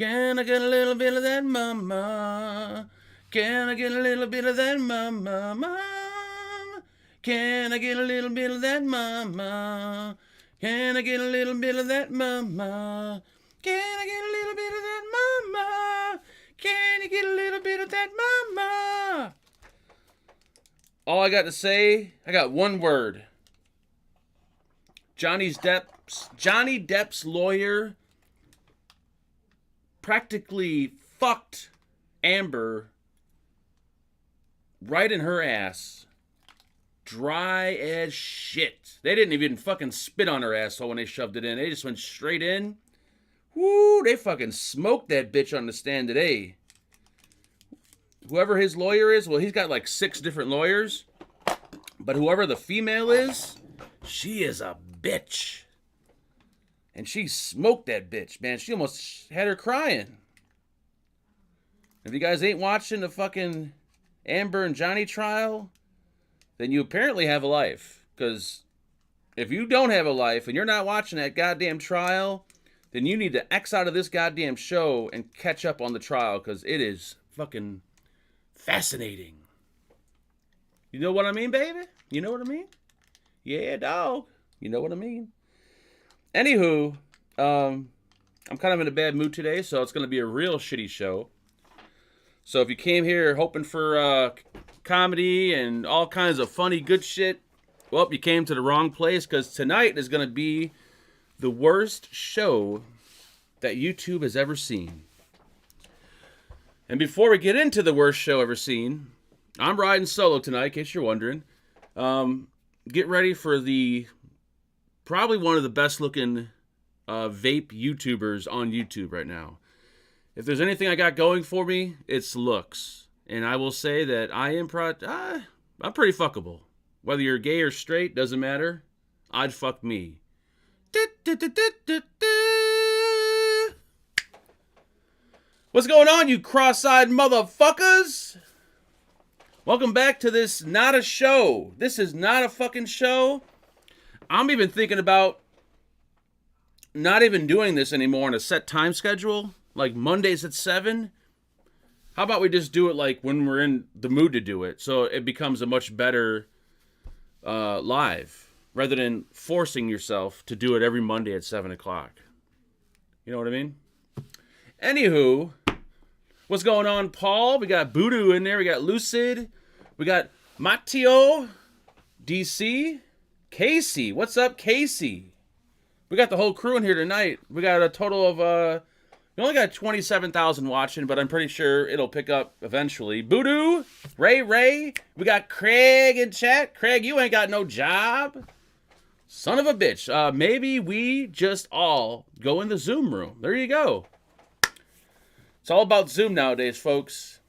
Can I get a little bit of that, mama? Can I get a little bit of that, mama? Mama? Can I get a little bit of that, mama? Can I get a little bit of that, mama? Can I get a little bit of that, mama? Can you get a little bit of that, mama? All I got to say, I got one word. Johnny Depp's lawyer practically fucked Amber right in her ass. Dry as shit. They didn't even fucking spit on her asshole when they shoved it in. They just went straight in. Woo, they fucking smoked that bitch on the stand today. Whoever his lawyer is, well, he's got like 6 different lawyers. But whoever the female is, she is a bitch. And she smoked that bitch, man. She almost had her crying. If you guys ain't watching the fucking Amber and Johnny trial, then you apparently have a life. Because if you don't have a life and you're not watching that goddamn trial, then you need to X out of this goddamn show and catch up on the trial, because it is fucking fascinating. You know what I mean, baby? You know what I mean? Yeah, dog. You know what I mean? Anywho, I'm kind of in a bad mood today, so it's going to be a real shitty show. So if you came here hoping for comedy and all kinds of funny, good shit, well, you came to the wrong place, because tonight is going to be the worst show that YouTube has ever seen. And before we get into the worst show ever seen, I'm riding solo tonight, in case you're wondering. Get ready for probably one of the best looking vape YouTubers on YouTube right now. If there's anything I got going for me, it's looks. And I will say that I'm pretty fuckable. Whether you're gay or straight, doesn't matter. I'd fuck me. What's going on, you cross-eyed motherfuckers? Welcome back to this not a show. This is not a fucking show. I'm even thinking about not even doing this anymore on a set time schedule. Like Mondays at 7. How about we just do it like when we're in the mood to do it, so it becomes a much better live, rather than forcing yourself to do it every Monday at 7 o'clock. You know what I mean? Anywho, what's going on, Paul? We got Voodoo in there. We got Lucid. We got Matteo, DC, Casey. What's up, Casey? We got the whole crew in here tonight. We got a total of, we only got 27,000 watching, but I'm pretty sure it'll pick up eventually. Voodoo, Ray. We got Craig in chat. Craig, you ain't got no job. Son of a bitch. Maybe we just all go in the Zoom room. There you go. It's all about Zoom nowadays, folks.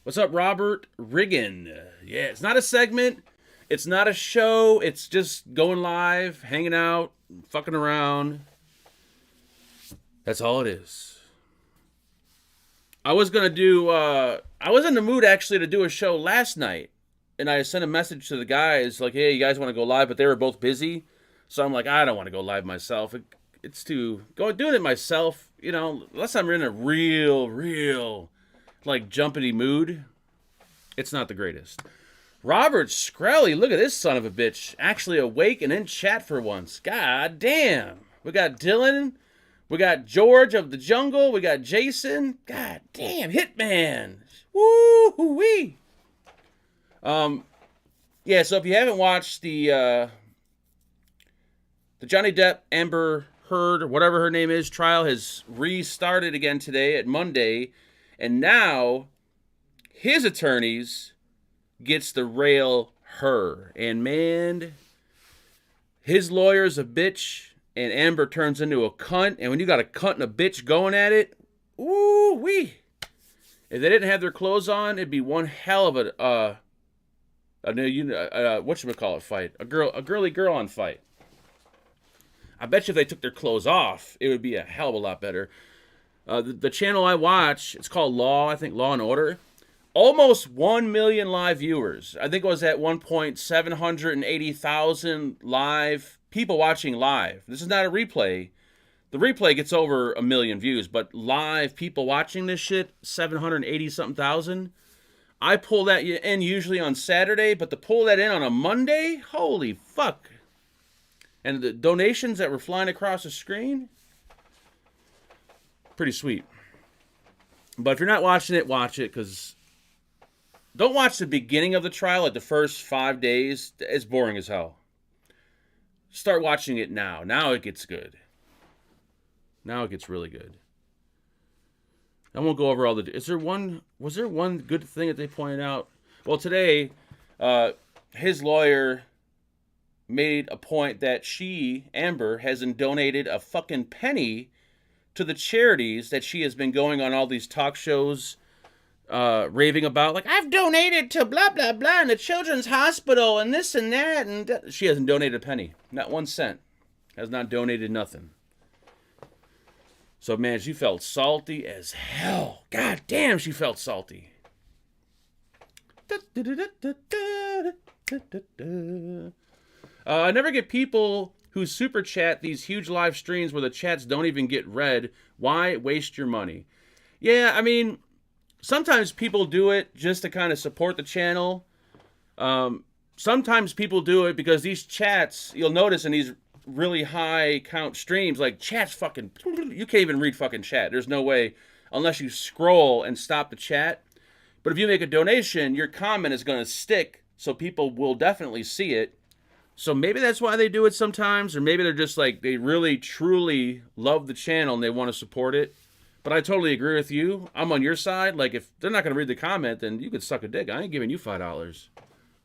What's up, Robert Riggin? Yeah, it's not a segment. It's not a show. It's just going live, hanging out, fucking around. That's all it is. I was going to do... I was in the mood, actually, to do a show last night. And I sent a message to the guys, like, hey, you guys want to go live? But they were both busy. So I'm like, I don't want to go live myself. It's too... doing it myself, you know, unless I'm in a real, like, jumpity mood, it's not the greatest. Robert Screlly, look at this son of a bitch. Actually awake and in chat for once. God damn. We got Dylan. We got George of the Jungle. We got Jason. God damn, Hitman. Woo-hoo-wee. Yeah, so if you haven't watched the Johnny Depp, Amber Heard, or whatever her name is, trial has restarted again today at Monday. And now his attorneys gets to rail her. And man, his lawyer's a bitch. And Amber turns into a cunt. And when you got a cunt and a bitch going at it, ooh-wee. If they didn't have their clothes on, it'd be one hell of a whatchamacallit fight. A girly girl on fight. I bet you if they took their clothes off, it would be a hell of a lot better. The channel I watch, it's called Law and Order. Almost 1 million live viewers. I think it was at one point 780,000 live people watching live. This is not a replay. The replay gets over 1 million views, but live people watching this shit, 780 something thousand. I pull that in usually on Saturday, but to pull that in on a Monday, holy fuck. And the donations that were flying across the screen, pretty sweet. But if you're not watching it, watch it, because don't watch the beginning of the trial, like the first 5 days. It's boring as hell. Start watching it now. Now it gets good. Now it gets really good. I won't go over all the... Was there one good thing that they pointed out? Well, today, his lawyer made a point that she, Amber, hasn't donated a fucking penny to the charities that she has been going on all these talk shows raving about. Like, I've donated to blah, blah, blah, and the Children's Hospital, and this and that. And she hasn't donated a penny. Not 1 cent. Has not donated nothing. So, man, she felt salty as hell. God damn, she felt salty. I never get people who super chat these huge live streams where the chats don't even get read. Why waste your money? Yeah, I mean, sometimes people do it just to kind of support the channel. Sometimes people do it because these chats, you'll notice in these really high count streams, like chat's fucking, you can't even read fucking chat. There's no way unless you scroll and stop the chat. But if you make a donation, your comment is going to stick, so people will definitely see it. So maybe that's why they do it sometimes, or maybe they're just like, they really truly love the channel and they want to support it. But I totally agree with you. I'm on your side. Like, if they're not going to read the comment, then you could suck a dick. I ain't giving you $5.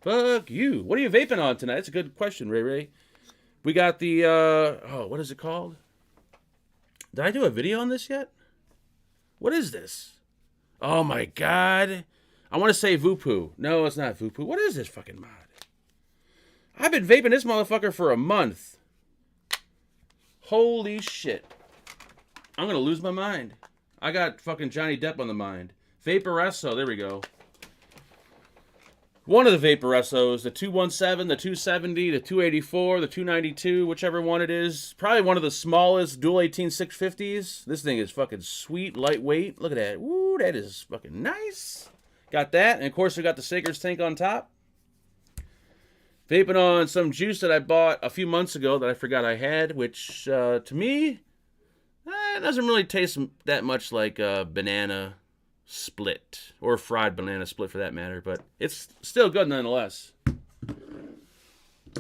Fuck you. What are you vaping on tonight? That's a good question, Ray Ray. We got the, what is it called? Did I do a video on this yet? What is this? Oh my God. I want to say Voopoo. No, it's not Voopoo. What is this fucking mod? I've been vaping this motherfucker for a month. Holy shit. I'm going to lose my mind. I got fucking Johnny Depp on the mind. Vaporesso, there we go. One of the Vaporessos, the 217, the 270, the 284, the 292, whichever one it is. Probably one of the smallest dual 18 650s. This thing is fucking sweet, lightweight. Look at that. Woo, that is fucking nice. Got that. And of course, we got the Saker's tank on top. Vaping on some juice that I bought a few months ago that I forgot I had, which to me, it doesn't really taste that much like a banana split, or fried banana split for that matter, but it's still good nonetheless.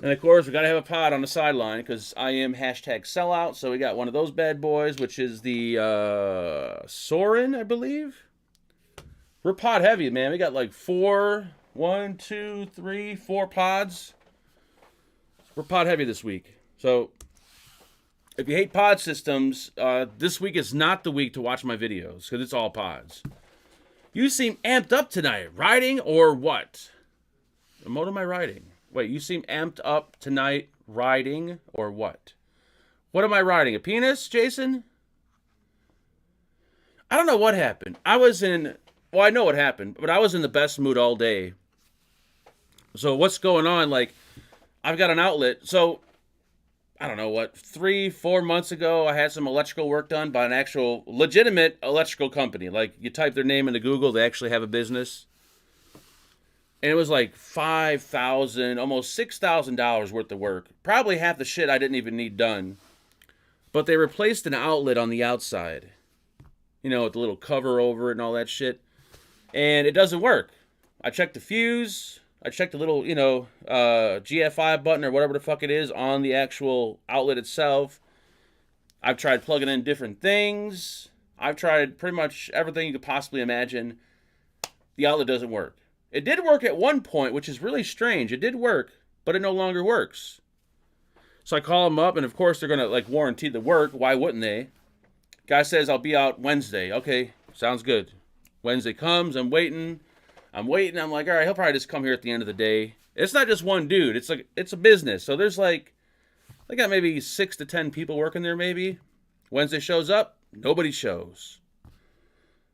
And of course, we got to have a pod on the sideline because I am #sellout, so we got one of those bad boys, which is the Soren, I believe. We're pod heavy, man. We got like 4 pods. We're pod heavy this week. So if you hate pod systems, this week is not the week to watch my videos because it's all pods. You seem amped up tonight. Riding or what? What am I riding? Wait, you seem amped up tonight. Riding or what? What am I riding? A penis, Jason? I don't know what happened. I know what happened, but I was in the best mood all day. So what's going on? Like, I've got an outlet. So, I don't know what, 3-4 months ago, I had some electrical work done by an actual legitimate electrical company. Like, you type their name into Google, they actually have a business. And it was like $5,000, almost $6,000 worth of work. Probably half the shit I didn't even need done. But they replaced an outlet on the outside. You know, with the little cover over it and all that shit. And it doesn't work. I checked the fuse. I checked the little, GFI button or whatever the fuck it is on the actual outlet itself. I've tried plugging in different things. I've tried pretty much everything you could possibly imagine. The outlet doesn't work. It did work at one point, which is really strange. It did work, but it no longer works. So I call them up, and of course they're going to warranty the work. Why wouldn't they? Guy says, I'll be out Wednesday. Okay, sounds good. Wednesday comes, I'm waiting. I'm like, all right, he'll probably just come here at the end of the day. It's not just one dude. It's a business. So there's they got maybe 6 to 10 people working there maybe. Wednesday shows up, nobody shows.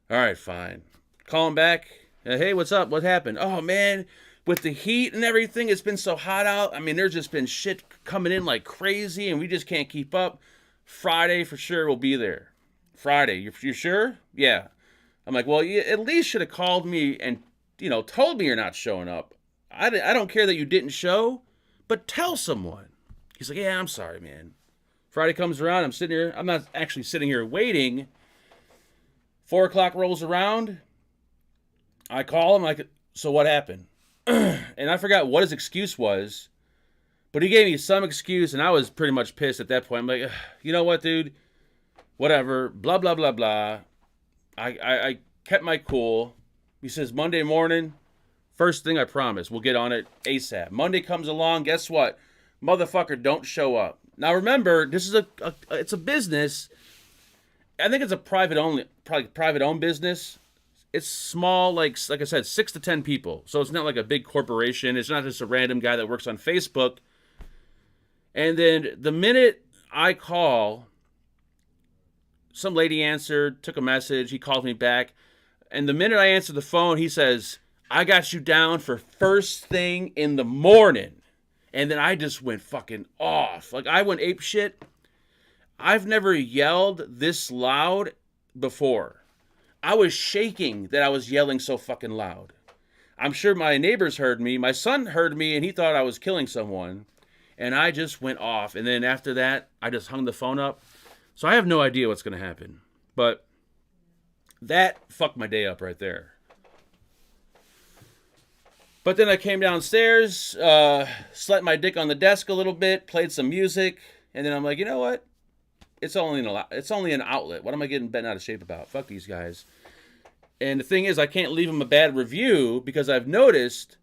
All right, fine. Call him back. Hey, what's up? What happened? Oh, man, with the heat and everything, it's been so hot out. I mean, there's just been shit coming in like crazy, and we just can't keep up. Friday for sure we'll be there. Friday, you sure? Yeah. I'm like, well, you at least should have called me and, told me you're not showing up. I don't care that you didn't show, but tell someone. He's like, yeah, I'm sorry, man. Friday comes around, I'm sitting here. I'm not actually sitting here waiting. 4 o'clock rolls around. I call him, like, so what happened? And I forgot what his excuse was, but he gave me some excuse, and I was pretty much pissed at that point. I'm like, you know what, dude? Whatever. Blah, blah, blah, blah. I kept my cool. He says, Monday morning, first thing I promise, we'll get on it ASAP. Monday comes along, guess what? Motherfucker, don't show up. Now remember, this is it's a business. I think it's a private-owned business. It's small, like I said, 6 to 10 people. So it's not like a big corporation. It's not just a random guy that works on Facebook. And then the minute I call, some lady answered, took a message. He called me back. And the minute I answered the phone, he says, I got you down for first thing in the morning. And then I just went fucking off. Like, I went ape shit. I've never yelled this loud before. I was shaking that I was yelling so fucking loud. I'm sure my neighbors heard me. My son heard me, and he thought I was killing someone. And I just went off. And then after that, I just hung the phone up. So I have no idea what's going to happen. But that fucked my day up right there. But then I came downstairs, slept my dick on the desk a little bit, played some music, and then I'm like, you know what? It's only an outlet. What am I getting bent out of shape about? Fuck these guys. And the thing is, I can't leave them a bad review because I've noticed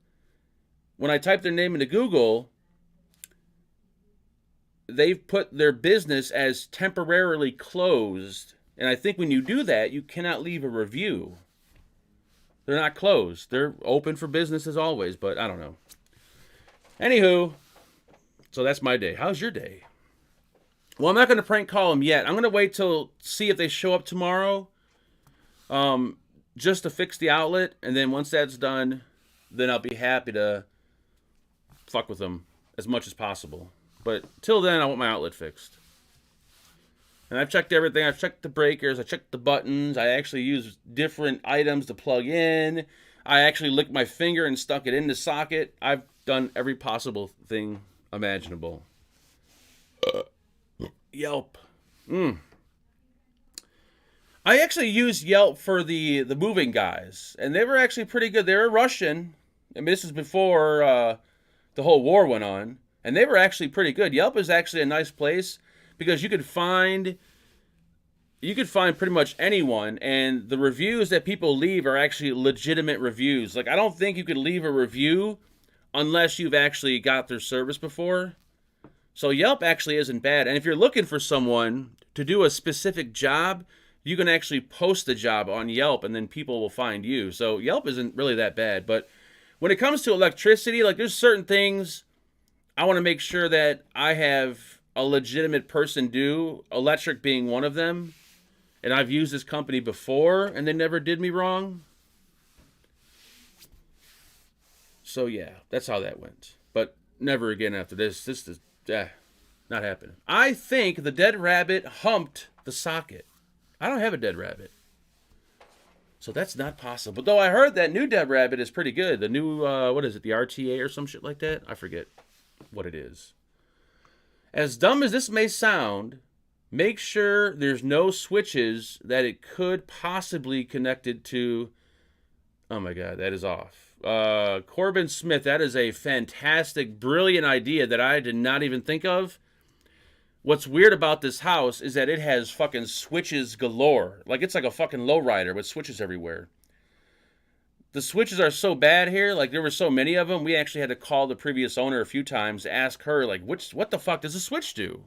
when I type their name into Google, they've put their business as temporarily closed. And I think when you do that, you cannot leave a review. They're not closed. They're open for business as always, but I don't know. Anywho, so that's my day. How's your day? Well, I'm not going to prank call them yet. I'm going to wait till see if they show up tomorrow, just to fix the outlet. And then once that's done, then I'll be happy to fuck with them as much as possible. But till then, I want my outlet fixed. And I've checked everything. I've checked the breakers. I checked the buttons. I actually used different items to plug in. I actually licked my finger and stuck it in the socket. I've done every possible thing imaginable. Yelp. I actually used Yelp for the moving guys. And they were actually pretty good. They were Russian. I mean, this is before the whole war went on. And they were actually pretty good. Yelp is actually a nice place. Because you could find pretty much anyone, and the reviews that people leave are actually legitimate reviews. Like, I don't think you could leave a review unless you've actually got their service before. So Yelp actually isn't bad. And if you're looking for someone to do a specific job, you can actually post the job on Yelp, and then people will find you. So Yelp isn't really that bad. But when it comes to electricity, like, there's certain things I want to make sure that I have a legitimate person do, electric being one of them. And I've used this company before, and they never did me wrong. So yeah, that's how that went. But never again after this. This is not happening. I think the dead rabbit humped the socket. I don't have a dead rabbit. So that's not possible. Though I heard that new dead rabbit is pretty good. The new, what is it, the RTA or some shit like that? I forget what it is. As dumb as this may sound, make sure there's no switches that it could possibly connected to. Oh my God, that is off. Corbin Smith, that is a fantastic, brilliant idea that I did not even think of. What's weird about this house is that it has fucking switches galore. Like, it's like a fucking lowrider with switches everywhere. The switches are so bad here, like, there were so many of them, we actually had to call the previous owner a few times to ask her, like, what the fuck does the switch do?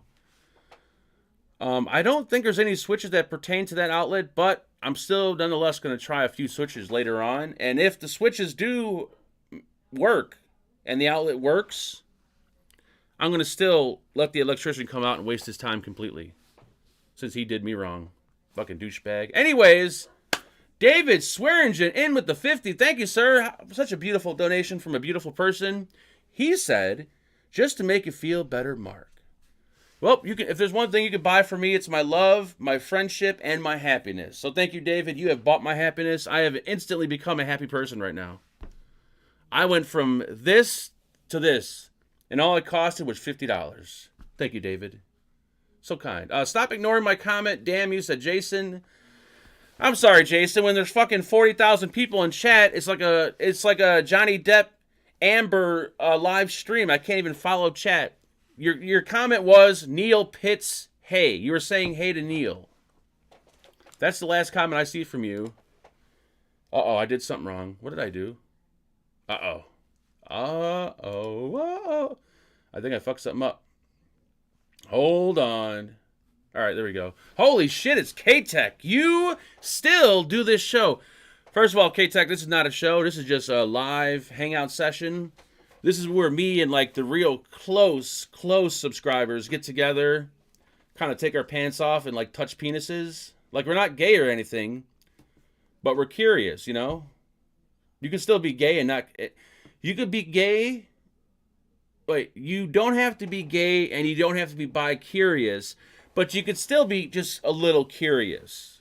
I don't think there's any switches that pertain to that outlet, but I'm still nonetheless going to try a few switches later on. And if the switches do work and the outlet works, I'm going to still let the electrician come out and waste his time completely, since he did me wrong. Fucking douchebag. Anyways, David Swearingen in with the 50. Thank you, sir. Such a beautiful donation from a beautiful person. He said, just to make you feel better, Mark, Well, you can. If there's one thing you can buy for me, it's my love, my friendship, and my happiness. So thank you, David. You have bought my happiness. I have instantly become a happy person right now. I went from this to this, and all it costed was $50. Thank you, David. So kind. Stop ignoring my comment. Damn you, said Jason. I'm sorry, Jason. When there's fucking 40,000 people in chat, it's like a Johnny Depp Amber live stream. I can't even follow chat. Your comment was Neil Pitts. Hey, you were saying hey to Neil. That's the last comment I see from you. Uh-oh, I did something wrong. What did I do? Uh-oh. Uh-oh. I think I fucked something up. Hold on. All right, there we go. Holy shit, it's K-Tech. You still do this show. First of all, K-Tech, this is not a show. This is just a live hangout session. This is where me and like the real close subscribers get together, kind of take our pants off and like touch penises. Like we're not gay or anything, but we're curious, you know? You can still be gay and not... You could be gay... Wait, you don't have to be gay and you don't have to be bi-curious, but you could still be just a little curious.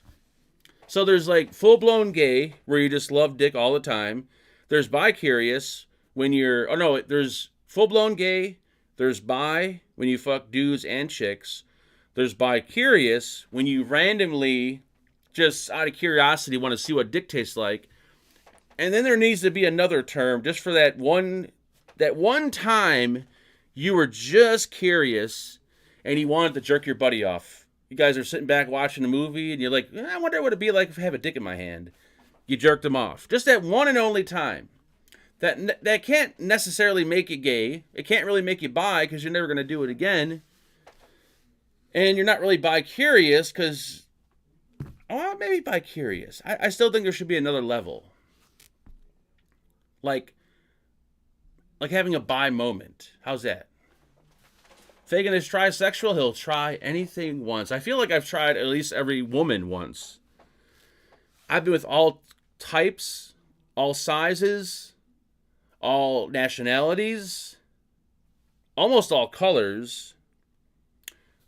So there's like full-blown gay, where you just love dick all the time. There's bi-curious, when you're... Oh no, there's full-blown gay. There's bi, when you fuck dudes and chicks. There's bi-curious, when you randomly, just out of curiosity, want to see what dick tastes like. And then there needs to be another term, just for that one time you were just curious and you wanted to jerk your buddy off. You guys are sitting back watching a movie and you're like, I wonder what it'd be like if I have a dick in my hand. You jerked him off. Just that one and only time. That can't necessarily make you gay. It can't really make you bi because you're never going to do it again. And you're not really bi-curious because... Oh, maybe bi-curious. I still think there should be another level. Like having a bi moment. How's that? Fagan is trisexual. He'll try anything once. I feel like I've tried at least every woman once. I've been with all types, all sizes, all nationalities, almost all colors.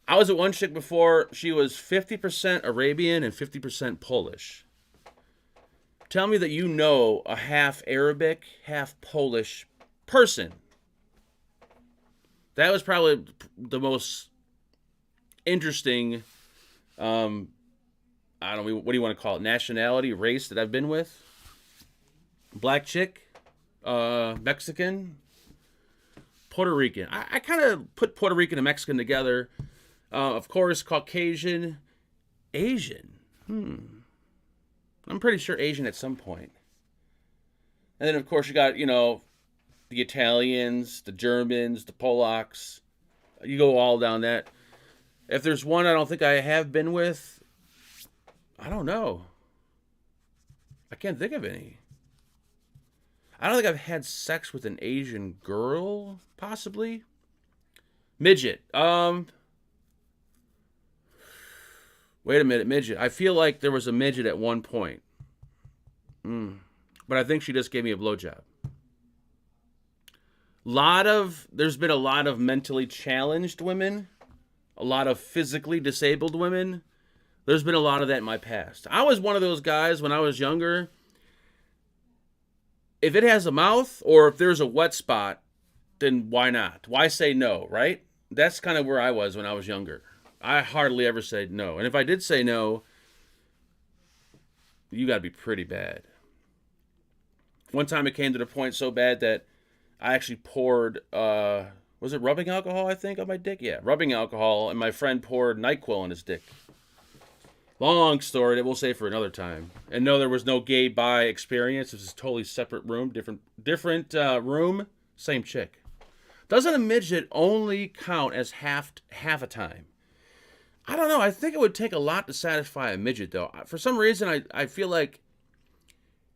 I was at one chick before. She was 50% Arabian and 50% Polish. Tell me that you know a half Arabic, half Polish person. That was probably the most interesting, I don't know, what do you want to call it? Nationality, race that I've been with. Black chick, Mexican, Puerto Rican. I kind of put Puerto Rican and Mexican together. Of course, Caucasian, Asian. I'm pretty sure Asian at some point. And then, of course, you got, the Italians, the Germans, the Polacks. You go all down that. If there's one I don't think I have been with, I don't know. I can't think of any. I don't think I've had sex with an Asian girl, possibly. Midget. Wait a minute, midget. I feel like there was a midget at one point. But I think she just gave me a blowjob. There's been a lot of mentally challenged women. A lot of physically disabled women. There's been a lot of that in my past. I was one of those guys when I was younger. If it has a mouth or if there's a wet spot, then why not? Why say no, right? That's kind of where I was when I was younger. I hardly ever said no. And if I did say no, you got to be pretty bad. One time it came to the point so bad that I actually poured, was it rubbing alcohol, I think, on my dick? Yeah, rubbing alcohol, and my friend poured NyQuil on his dick. Long story that we'll save for another time. And no, there was no gay bi experience. This is a totally separate room, different room, same chick. Doesn't a midget only count as half a time? I don't know. I think it would take a lot to satisfy a midget, though. For some reason, I feel like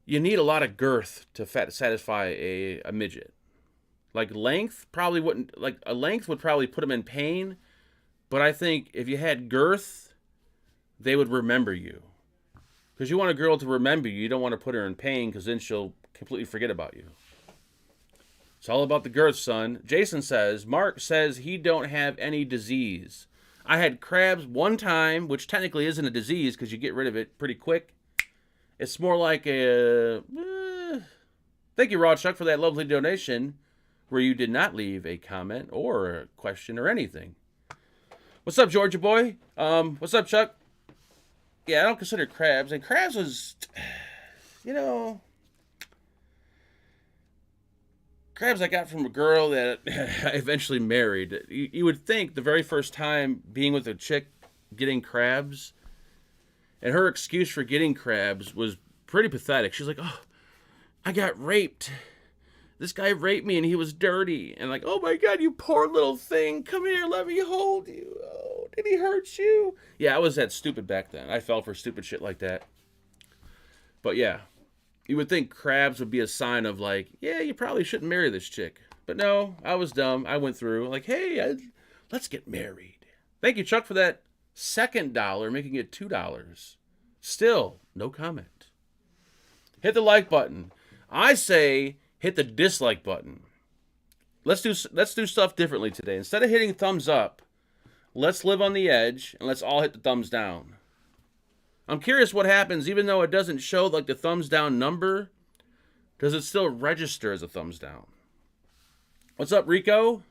you need a lot of girth to satisfy a midget. Like length probably wouldn't. Like a length would probably put them in pain, but I think if you had girth, they would remember you. Because you want a girl to remember you. You don't want to put her in pain because then she'll completely forget about you. It's all about the girth, son. Jason says, Mark says he don't have any disease. I had crabs one time, which technically isn't a disease because you get rid of it pretty quick. It's more like a... Thank you, Raw Chuck, for that lovely donation where you did not leave a comment or a question or anything. What's up, Georgia boy? What's up, Chuck? Yeah, I don't consider crabs. And crabs was, you know... Crabs I got from a girl that I eventually married. You would think the very first time being with a chick getting crabs, and her excuse for getting crabs was pretty pathetic. She's like, oh, I got raped. This guy raped me and he was dirty. And like, oh my God, you poor little thing. Come here, let me hold you. Oh, did he hurt you? Yeah, I was that stupid back then. I fell for stupid shit like that. But yeah. You would think crabs would be a sign of like, yeah, you probably shouldn't marry this chick. But no, I was dumb. I went through like, hey, let's get married. Thank you, Chuck, for that second dollar, making it $2. Still, no comment. Hit the like button. I say hit the dislike button. Let's do stuff differently today. Instead of hitting thumbs up, let's live on the edge and let's all hit the thumbs down. I'm curious what happens, even though it doesn't show like the thumbs down number, does it still register as a thumbs down? What's up, Rico?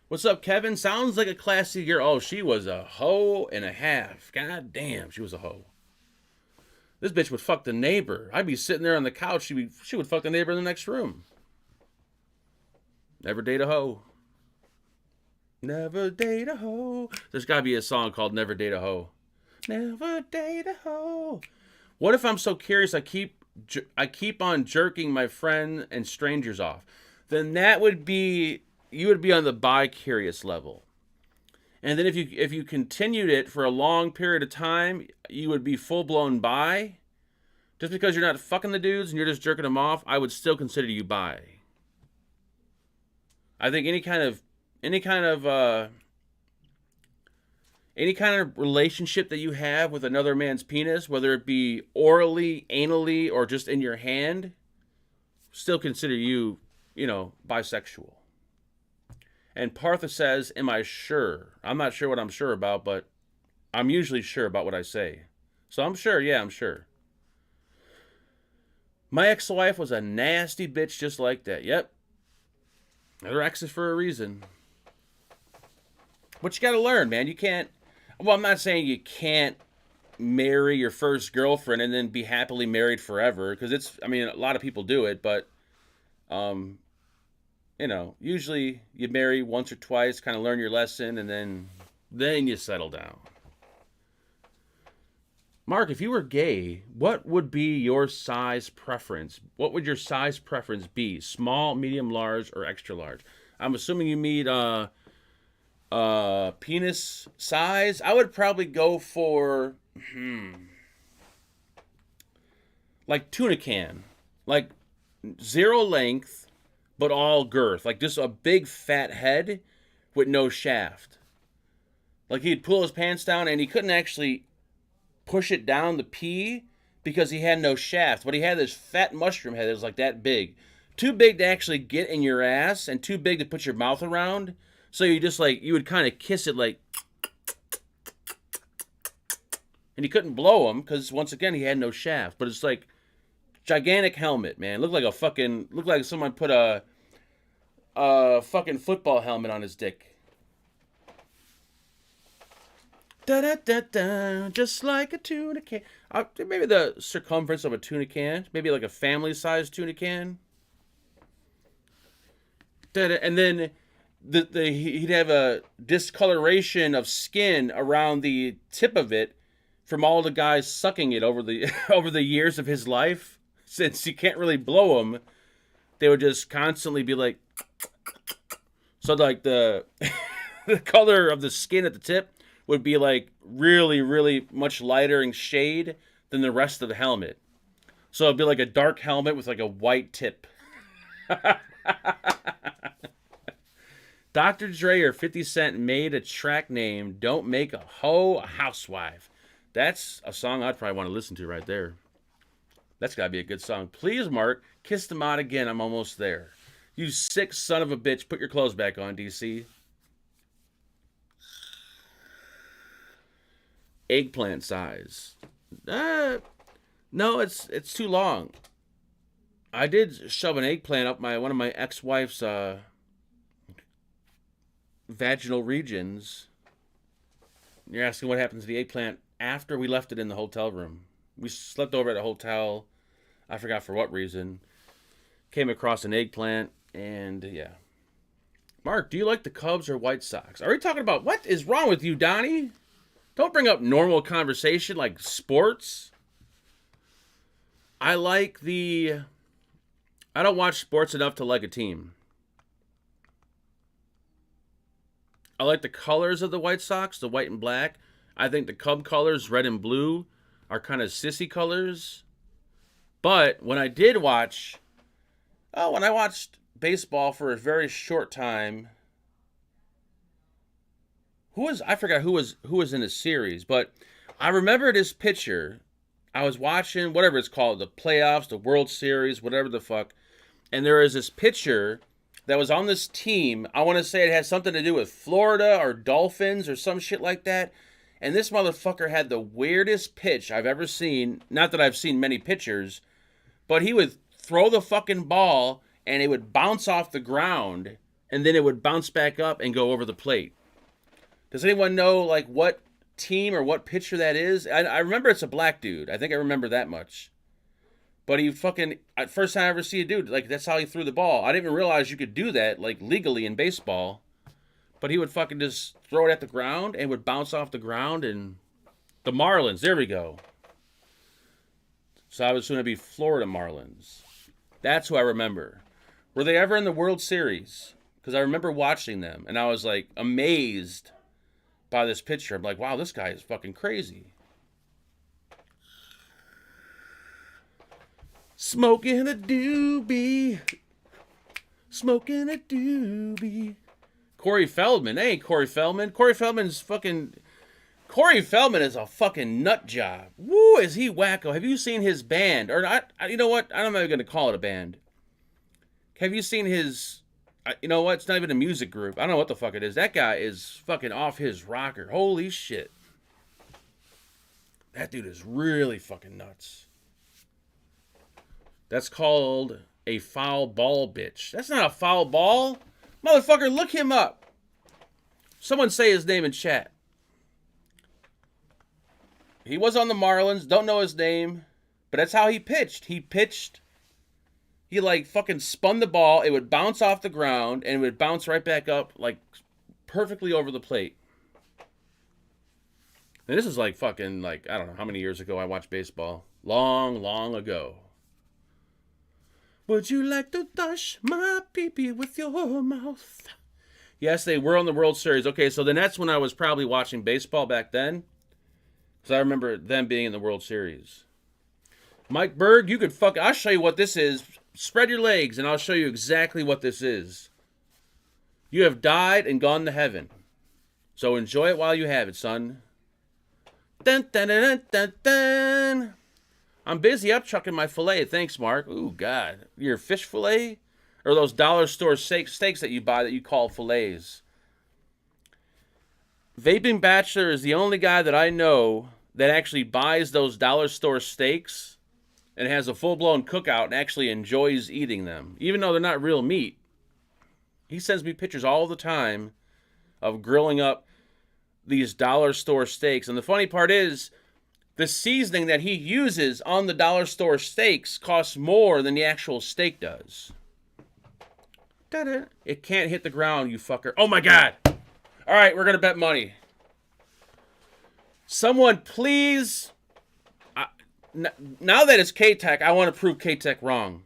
What's up, Kevin? Sounds like a classy girl. Oh, she was a hoe and a half. God damn, she was a hoe. This bitch would fuck the neighbor. I'd be sitting there on the couch. She would fuck the neighbor in the next room. Never date a hoe. Never date a hoe. There's got to be a song called Never Date a Hoe. Never date a hoe. What if I'm so curious I keep on jerking my friend and strangers off? Then that would be, you would be on the bi-curious level. And then if you continued it for a long period of time, you would be full-blown bi. Just because you're not fucking the dudes and you're just jerking them off, I would still consider you bi. I think any kind of relationship that you have with another man's penis, whether it be orally, anally, or just in your hand, still consider you, bisexual. And Partha says, am I sure? I'm not sure what I'm sure about, but I'm usually sure about what I say. So I'm sure, yeah, I'm sure. My ex-wife was a nasty bitch just like that. Yep. They're exes for a reason. But you gotta learn, man. You can't... Well, I'm not saying you can't marry your first girlfriend and then be happily married forever. Because a lot of people do it. But, usually you marry once or twice, kind of learn your lesson, and then you settle down. Mark, if you were gay, what would be your size preference? What would your size preference be? Small, medium, large, or extra large? I'm assuming you mean... penis size, I would probably go for like tuna can, like 0 length but all girth, like just a big fat head with no shaft. Like he'd pull his pants down and he couldn't actually push it down the pee because he had no shaft, but he had this fat mushroom head that was like that big, too big to actually get in your ass and too big to put your mouth around. So you just you would kind of kiss it like, and you couldn't blow him because once again he had no shaft. But it's like gigantic helmet, man. Looked like someone put a fucking football helmet on his dick. Da da da da, just like a tuna can. Maybe the circumference of a tuna can, maybe like a family-sized tuna can. And then. He'd have a discoloration of skin around the tip of it from all the guys sucking it over the years of his life. Since you can't really blow them, they would just constantly be like. So like the color of the skin at the tip would be like really, really much lighter in shade than the rest of the helmet. So it'd be like a dark helmet with like a white tip. Dr. Dre or 50 Cent made a track named Don't Make a Hoe a Housewife. That's a song I'd probably want to listen to right there. That's got to be a good song. Please, Mark, kiss them out again. I'm almost there. You sick son of a bitch. Put your clothes back on, DC. Eggplant size. No, it's too long. I did shove an eggplant up one of my ex-wife's vaginal regions. You're asking what happened to the eggplant after we left it in the hotel room. We slept over at a hotel. I forgot for what reason. Came across an eggplant, and yeah. Mark, do you like the Cubs or White Sox? Are we talking about what is wrong with you, Donnie? Don't bring up normal conversation like sports. I don't watch sports enough to like a team. I like the colors of the White Sox, the white and black. I think the Cub colors, red and blue, are kind of sissy colors. But when I watched baseball for a very short time, I forgot who was in the series, but I remember this pitcher. I was watching whatever it's called, the playoffs, the World Series, whatever the fuck. And there is this pitcher that was on this team. I want to say it had something to do with Florida or Dolphins or some shit like that. And this motherfucker had the weirdest pitch I've ever seen. Not that I've seen many pitchers, but he would throw the fucking ball and it would bounce off the ground and then it would bounce back up and go over the plate. Does anyone know like what team or what pitcher that is? I remember it's a black dude. I think I remember that much. But he fucking, first time I ever see a dude, like, that's how he threw the ball. I didn't even realize you could do that, like, legally in baseball. But he would fucking just throw it at the ground and would bounce off the ground. And the Marlins, there we go. So I was going to be Florida Marlins. That's who I remember. Were they ever in the World Series? Because I remember watching them, and I was, like, amazed by this pitcher. I'm like, wow, this guy is fucking crazy. Smoking a doobie. Smoking a doobie. Corey Feldman. Hey, Corey Feldman. Corey Feldman is a fucking nut job. Woo, is he wacko. Have you seen his band? Or not? You know what? I'm not even going to call it a band. Have you seen his... You know what? It's not even a music group. I don't know what the fuck it is. That guy is fucking off his rocker. Holy shit. That dude is really fucking nuts. That's called a foul ball, bitch. That's not a foul ball. Motherfucker, look him up. Someone say his name in chat. He was on the Marlins. Don't know his name. But that's how he pitched. He like fucking spun the ball. It would bounce off the ground. And it would bounce right back up. Like perfectly over the plate. And this is like fucking like, I don't know how many years ago I watched baseball. Long, long ago. Would you like to touch my pee-pee with your mouth? Yes, they were on the World Series. Okay, so then that's when I was probably watching baseball back then. Because I remember them being in the World Series. Mike Berg, you could I'll show you what this is. Spread your legs and I'll show you exactly what this is. You have died and gone to heaven. So enjoy it while you have it, son. Dun, dun, dun, dun, dun, dun. I'm busy upchucking my filet. Thanks, Mark. Ooh, God. Your fish filet? Or those dollar store steaks that you buy that you call fillets? Vaping Bachelor is the only guy that I know that actually buys those dollar store steaks and has a full-blown cookout and actually enjoys eating them. Even though they're not real meat. He sends me pictures all the time of grilling up these dollar store steaks. And the funny part is, the seasoning that he uses on the dollar store steaks costs more than the actual steak does. Ta-da. It can't hit the ground, you fucker. Oh my God. All right, we're going to bet money. Someone please. Now that it's K-Tech, I want to prove K-Tech wrong.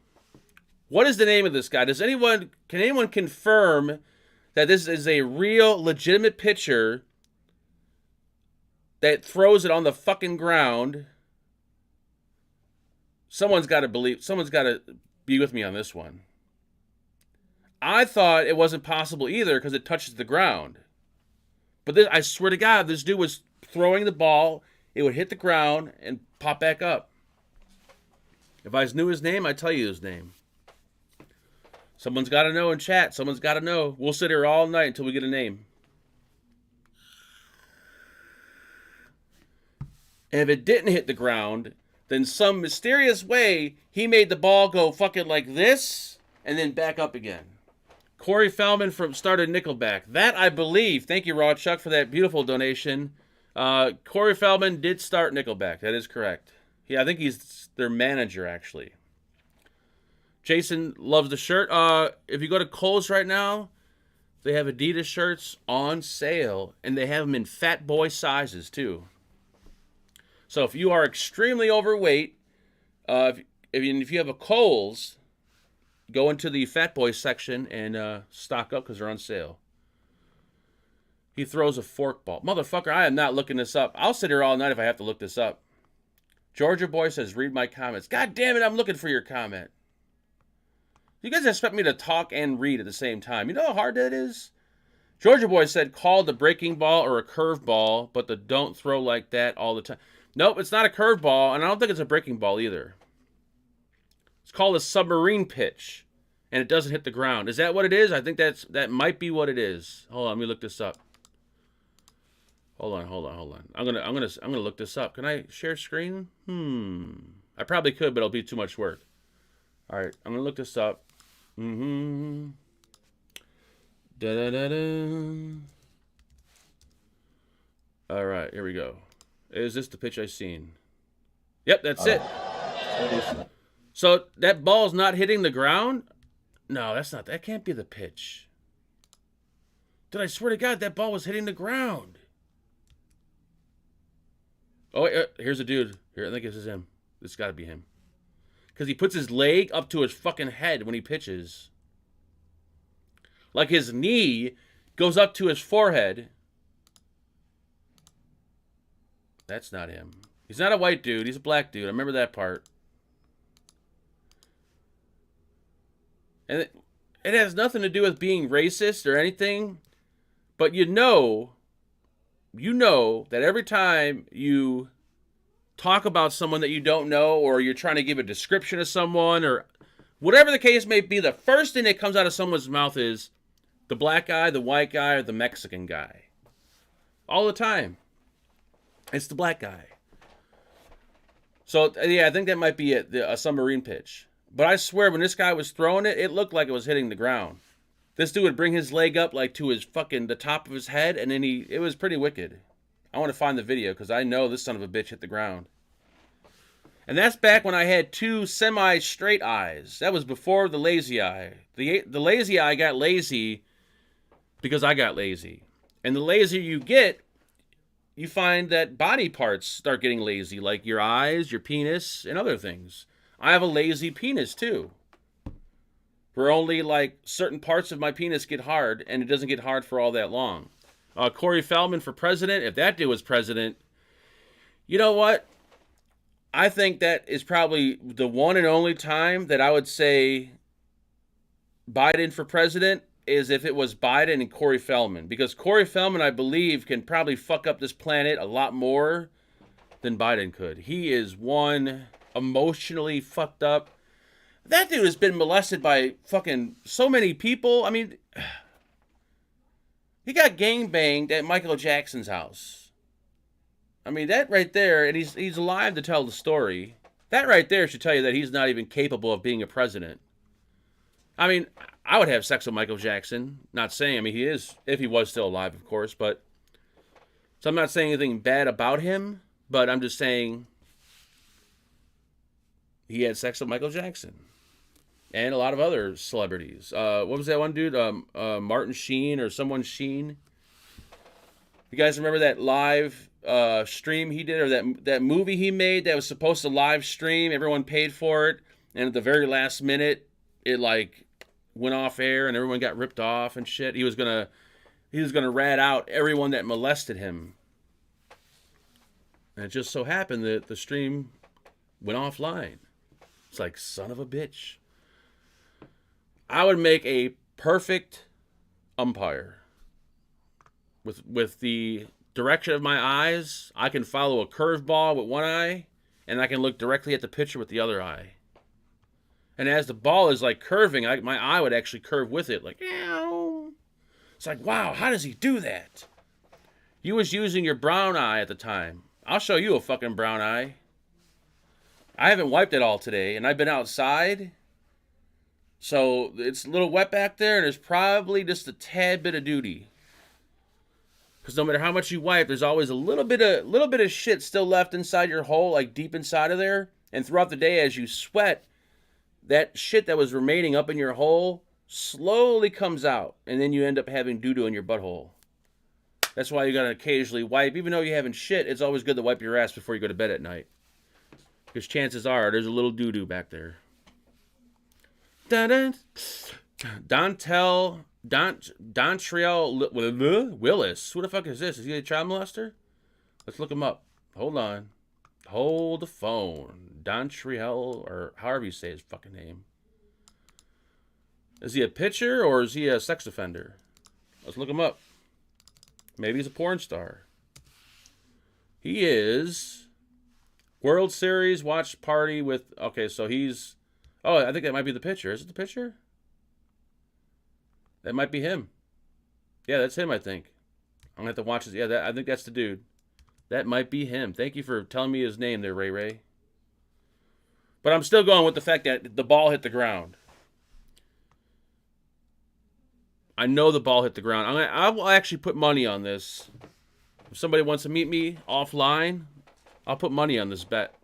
What is the name of this guy? Can anyone confirm that this is a real, legitimate pitcher that throws it on the fucking ground? Someone's got to be with me on this one. I thought it wasn't possible either because it touches the ground. But I swear to God, this dude was throwing the ball. It would hit the ground and pop back up. If I knew his name, I'd tell you his name. Someone's got to know in chat. Someone's got to know. We'll sit here all night until we get a name. And if it didn't hit the ground, then some mysterious way he made the ball go fucking like this and then back up again. Corey Feldman started Nickelback. That I believe. Thank you, Raw Chuck, for that beautiful donation. Corey Feldman did start Nickelback. That is correct. Yeah, I think he's their manager, actually. Jason loves the shirt. If you go to Kohl's right now, they have Adidas shirts on sale, and they have them in fat boy sizes, too. So if you are extremely overweight, if you have a Kohl's, go into the fat boy section and stock up because they're on sale. He throws a fork ball. Motherfucker, I am not looking this up. I'll sit here all night if I have to look this up. Georgia Boy says, read my comments. God damn it, I'm looking for your comment. You guys expect me to talk and read at the same time. You know how hard that is? Georgia Boy said, call the breaking ball or a curve ball, but the don't throw like that all the time. Nope, it's not a curve ball, and I don't think it's a breaking ball either. It's called a submarine pitch, and it doesn't hit the ground. Is that what it is? I think that might be what it is. Hold on, let me look this up. Hold on. I'm gonna look this up. Can I share screen? I probably could, but it'll be too much work. All right, I'm gonna look this up. All right, here we go. Is this the pitch I seen? Yep, that's it. So that ball's not hitting the ground? No, that can't be the pitch. Dude, I swear to God, that ball was hitting the ground. Oh, here's a dude. Here, I think this is him. This got to be him. Because he puts his leg up to his fucking head when he pitches. Like his knee goes up to his forehead. That's not him. He's not a white dude. He's a black dude. I remember that part. And it has nothing to do with being racist or anything. But you know that every time you talk about someone that you don't know, or you're trying to give a description of someone, or whatever the case may be, the first thing that comes out of someone's mouth is the black guy, the white guy, or the Mexican guy. All the time. It's the black guy. So, yeah, I think that might be it, a submarine pitch. But I swear, when this guy was throwing it, it looked like it was hitting the ground. This dude would bring his leg up like to his the top of his head, and then it was pretty wicked. I want to find the video because I know this son of a bitch hit the ground. And that's back when I had two semi-straight eyes. That was before the lazy eye. The lazy eye got lazy because I got lazy. And the lazier you get, you find that body parts start getting lazy, like your eyes, your penis, and other things. I have a lazy penis too. Where only like certain parts of my penis get hard, and it doesn't get hard for all that long. Corey Feldman for president. If that dude was president, you know what? I think that is probably the one and only time that I would say Biden for president is if it was Biden and Corey Feldman. Because Corey Feldman, I believe, can probably fuck up this planet a lot more than Biden could. He is one emotionally fucked up. That dude has been molested by fucking so many people. I mean, he got gangbanged at Michael Jackson's house. I mean, that right there, and he's alive to tell the story. That right there should tell you that he's not even capable of being a president. I mean, I would have sex with Michael Jackson. Not saying, I mean, he is, if he was still alive, of course, but... So I'm not saying anything bad about him, but I'm just saying he had sex with Michael Jackson. And a lot of other celebrities. What was that one dude? Martin Sheen or someone Sheen. You guys remember that live stream he did, or that movie he made that was supposed to live stream? Everyone paid for it, and at the very last minute, it like went off air, and everyone got ripped off and shit. He was gonna rat out everyone that molested him, and it just so happened that the stream went offline. It's like, son of a bitch. I would make a perfect umpire. With the direction of my eyes, I can follow a curveball with one eye, and I can look directly at the pitcher with the other eye. And as the ball is like curving, my eye would actually curve with it. Like, ew. It's like, wow, how does he do that? You was using your brown eye at the time. I'll show you a fucking brown eye. I haven't wiped it all today, and I've been outside. So it's a little wet back there, and there's probably just a tad bit of duty. Because no matter how much you wipe, there's always a little bit of shit still left inside your hole, like deep inside of there. And throughout the day, as you sweat, that shit that was remaining up in your hole slowly comes out, and then you end up having doo-doo in your butthole. That's why you gotta occasionally wipe. Even though you haven't shit, it's always good to wipe your ass before you go to bed at night. Because chances are, there's a little doo-doo back there. Dontrell Willis. Who the fuck is this? Is he a child molester? Let's look him up. Hold on. Hold the phone. Dontrell, or however you say his fucking name. Is he a pitcher or is he a sex offender? Let's look him up. Maybe he's a porn star. He is World Series watch party with... Okay, so he's... Oh, I think that might be the pitcher. Is it the pitcher? That might be him. Yeah, that's him, I think. I'm going to have to watch this. Yeah, I think that's the dude. That might be him. Thank you for telling me his name there, Ray Ray. But I'm still going with the fact that the ball hit the ground. I know the ball hit the ground. I will actually put money on this. If somebody wants to meet me offline, I'll put money on this bet.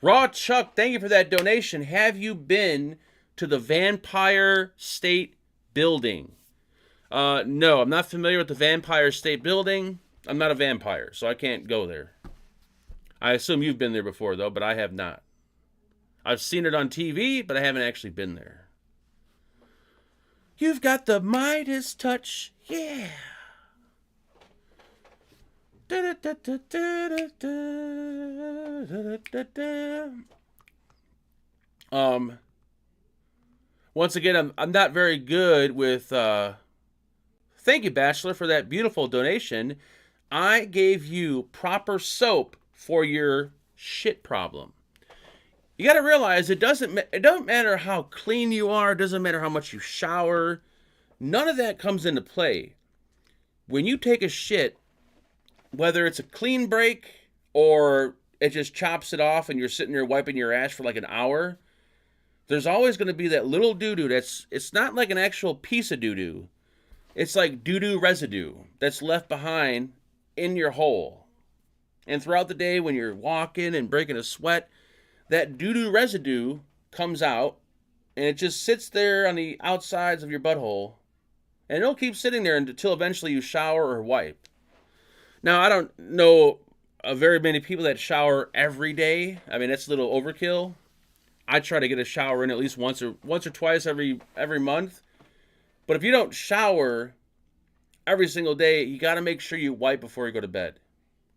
Raw Chuck, thank you for that donation. Have you been to the Vampire State Building? No, I'm not familiar with the Vampire State Building. I'm not a vampire, so I can't go there. I assume you've been there before, though, but I have not. I've seen it on TV, but I haven't actually been there. You've got the Midas touch, yeah. Once again, I'm not very good with, thank you, Bachelor, for that beautiful donation. I gave you proper soap for your shit problem. You got to realize it don't matter how clean you are. It doesn't matter how much you shower. None of that comes into play. When you take a shit, whether it's a clean break or it just chops it off and you're sitting there wiping your ass for like an hour, there's always going to be that little doo-doo it's not like an actual piece of doo-doo. It's like doo-doo residue that's left behind in your hole. And throughout the day when you're walking and breaking a sweat, that doo-doo residue comes out and it just sits there on the outsides of your butthole. And it'll keep sitting there until eventually you shower or wipe. Now, I don't know very many people that shower every day. I mean, that's a little overkill. I try to get a shower in at least once or twice every month. But if you don't shower every single day, you got to make sure you wipe before you go to bed.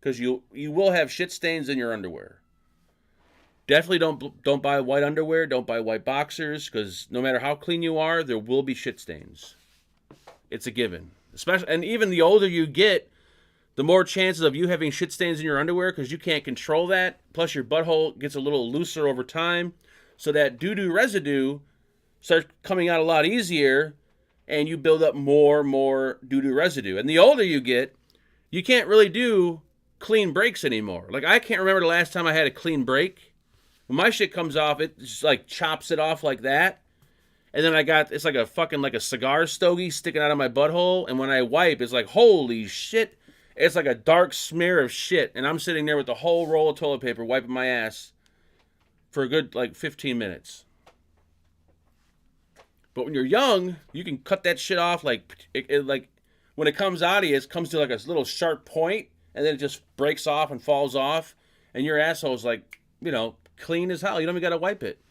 Because you will have shit stains in your underwear. Definitely don't buy white underwear. Don't buy white boxers. Because no matter how clean you are, there will be shit stains. It's a given. And even the older you get, the more chances of you having shit stains in your underwear because you can't control that. Plus your butthole gets a little looser over time. So that doo-doo residue starts coming out a lot easier. And you build up more doo-doo residue. And the older you get, you can't really do clean breaks anymore. Like, I can't remember the last time I had a clean break. When my shit comes off, it just like chops it off like that. And then it's like a cigar stogie sticking out of my butthole. And when I wipe, it's like, holy shit. It's like a dark smear of shit. And I'm sitting there with the whole roll of toilet paper wiping my ass for a good, 15 minutes. But when you're young, you can cut that shit off like when it comes out of you, it comes to like a little sharp point, and then it just breaks off and falls off. And your asshole's clean as hell. You don't even got to wipe it.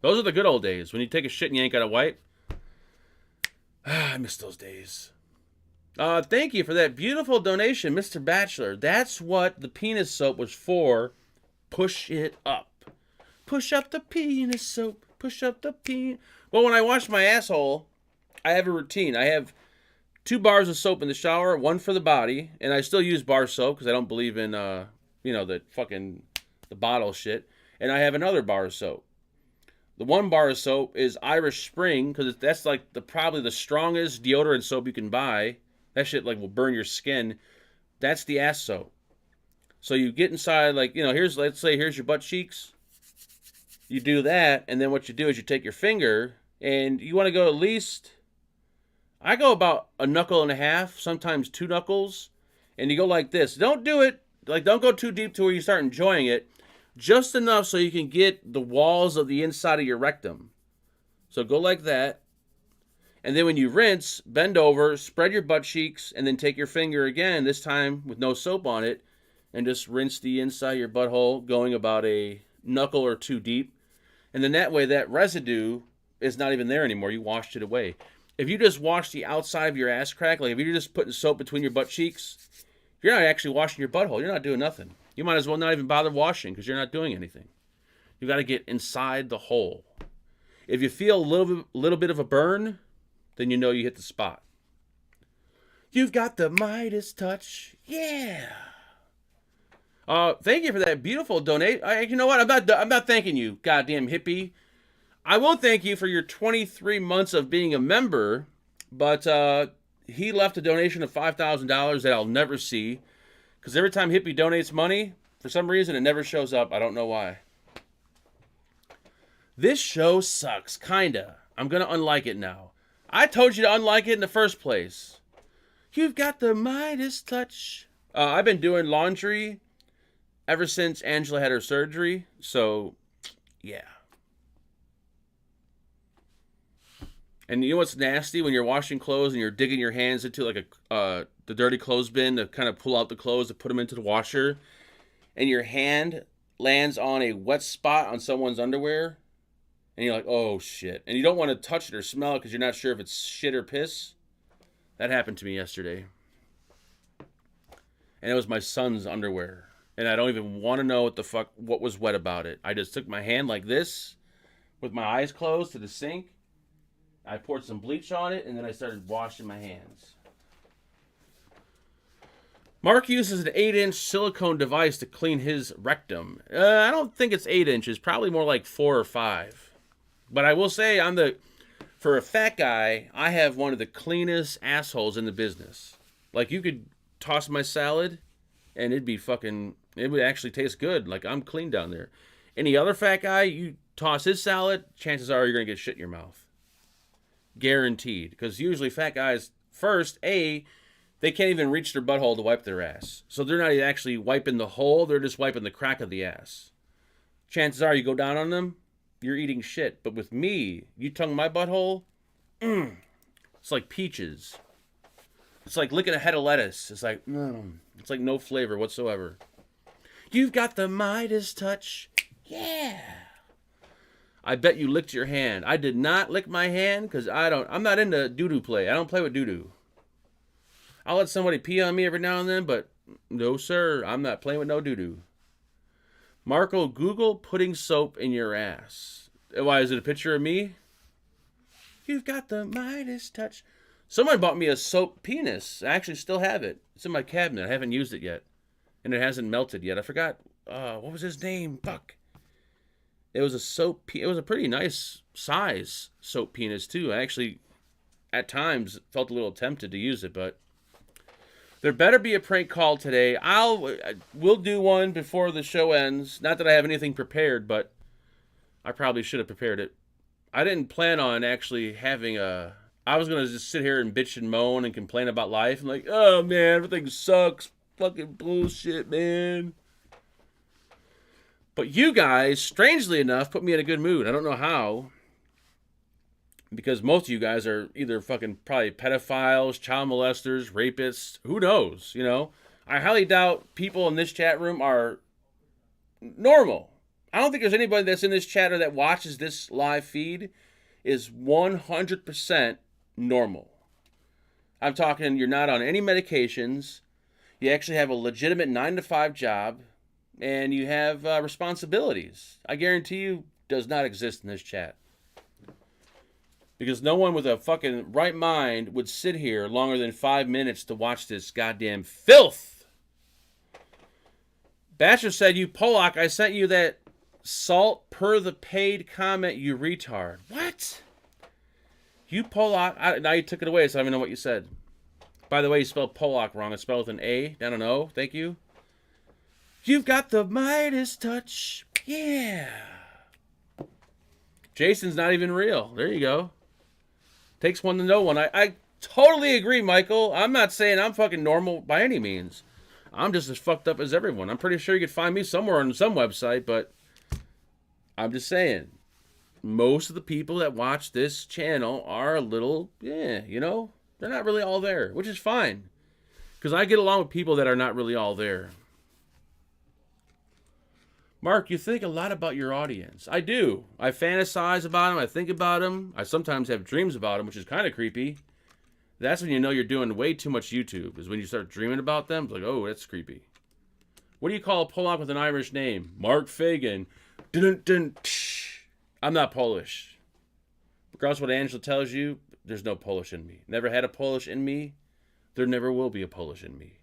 Those are the good old days. When you take a shit and you ain't got to wipe. I miss those days. Thank you for that beautiful donation, Mr. Bachelor. That's what the penis soap was for. Push it up. Push up the penis soap. Push up the penis. Well, when I wash my asshole, I have a routine. I have 2 bars of soap in the shower, 1 for the body, and I still use bar soap because I don't believe in, the bottle shit. And I have another bar of soap. The one bar of soap is Irish Spring, because that's like probably the strongest deodorant soap you can buy. That shit like will burn your skin. That's the ass soap. So you get inside, like, let's say here's your butt cheeks. You do that, and then what you do is you take your finger, and you want to go at least, I go about a knuckle and a half, sometimes 2 knuckles, and you go like this. Don't do it, like, don't go too deep to where you start enjoying it. Just enough so you can get the walls of the inside of your rectum. So go like that. And then when you rinse, bend over, spread your butt cheeks, and then take your finger again, this time with no soap on it, and just rinse the inside of your butthole, going about a knuckle or 2 deep. And then that way, that residue is not even there anymore. You washed it away. If you just wash the outside of your ass crack, like if you're just putting soap between your butt cheeks, you're not actually washing your butthole. You're not doing nothing. You might as well not even bother washing because you're not doing anything. You got to get inside the hole. If you feel a little bit of a burn, then you know you hit the spot. You've got the Midas touch. Yeah. Thank you for that beautiful donate. You know what? I'm not thanking you, goddamn hippie. I will thank you for your 23 months of being a member, but he left a donation of $5,000 that I'll never see. Because every time Hippie donates money, for some reason, it never shows up. I don't know why. This show sucks, kinda. I'm going to unlike it now. I told you to unlike it in the first place. You've got the Midas touch. I've been doing laundry ever since Angela had her surgery. So, yeah. And you know what's nasty? When you're washing clothes and you're digging your hands into like the dirty clothes bin to kind of pull out the clothes to put them into the washer, and your hand lands on a wet spot on someone's underwear, and you're like, oh shit. And you don't want to touch it or smell it because you're not sure if it's shit or piss. That happened to me yesterday. And it was my son's underwear. And I don't even want to know what was wet about it. I just took my hand like this with my eyes closed to the sink. I poured some bleach on it, and then I started washing my hands. Mark uses an 8-inch silicone device to clean his rectum. I don't think it's 8 inches. Probably more like 4 or 5. But I will say, for a fat guy, I have one of the cleanest assholes in the business. Like, you could toss my salad, and it would actually taste good. Like, I'm clean down there. Any other fat guy, you toss his salad, chances are you're going to get shit in your mouth. Guaranteed. Because usually fat guys, first, they can't even reach their butthole to wipe their ass. So they're not actually wiping the hole, they're just wiping the crack of the ass. Chances are you go down on them, you're eating shit. But with me, you tongue my butthole, it's like peaches. It's like licking a head of lettuce. It's like, it's like no flavor whatsoever. You've got the Midas touch. Yeah. I bet you licked your hand. I did not lick my hand because I'm not into doo-doo play. I don't play with doo-doo. I'll let somebody pee on me every now and then, but no, sir. I'm not playing with no doo-doo. Marco, Google putting soap in your ass. Why, is it a picture of me? You've got the Midas touch. Someone bought me a soap penis. I actually still have it. It's in my cabinet. I haven't used it yet. And it hasn't melted yet. I forgot. What was his name? Fuck. It was it was a pretty nice size soap penis, too. I actually, at times, felt a little tempted to use it, but there better be a prank call today. We'll do one before the show ends. Not that I have anything prepared, but I probably should have prepared it. I didn't plan on actually having I was going to just sit here and bitch and moan and complain about life. I'm like, oh, man, everything sucks. Fucking bullshit, man. But you guys, strangely enough, put me in a good mood. I don't know how. Because most of you guys are either fucking probably pedophiles, child molesters, rapists. Who knows, I highly doubt people in this chat room are normal. I don't think there's anybody that's in this chat or that watches this live feed is 100% normal. I'm talking you're not on any medications. You actually have a legitimate 9-to-5 job. And you have responsibilities. I guarantee you does not exist in this chat. Because no one with a fucking right mind would sit here longer than 5 minutes to watch this goddamn filth. Bachelor said, you Polak, I sent you that Salt per the paid comment, you retard. What? You Pollock. Now you took it away, so I don't even know what you said. By the way, you spelled Pollock wrong. It's spelled with an A. I don't know. Thank you. You've got the Midas touch. Yeah. Jason's not even real. There you go. Takes one to know one. I totally agree, Michael. I'm not saying I'm fucking normal by any means. I'm just as fucked up as everyone. I'm pretty sure you could find me somewhere on some website, but I'm just saying. Most of the people that watch this channel are a little, they're not really all there, which is fine. Because I get along with people that are not really all there. Mark, you think a lot about your audience. I do. I fantasize about them. I think about them. I sometimes have dreams about them, which is kind of creepy. That's when you know you're doing way too much YouTube, is when you start dreaming about them. It's like, oh, that's creepy. What do you call a Pollock with an Irish name? Mark Fagan. Dun, dun, I'm not Polish. Regardless of what Angela tells you, there's no Polish in me. Never had a Polish in me. There never will be a Polish in me.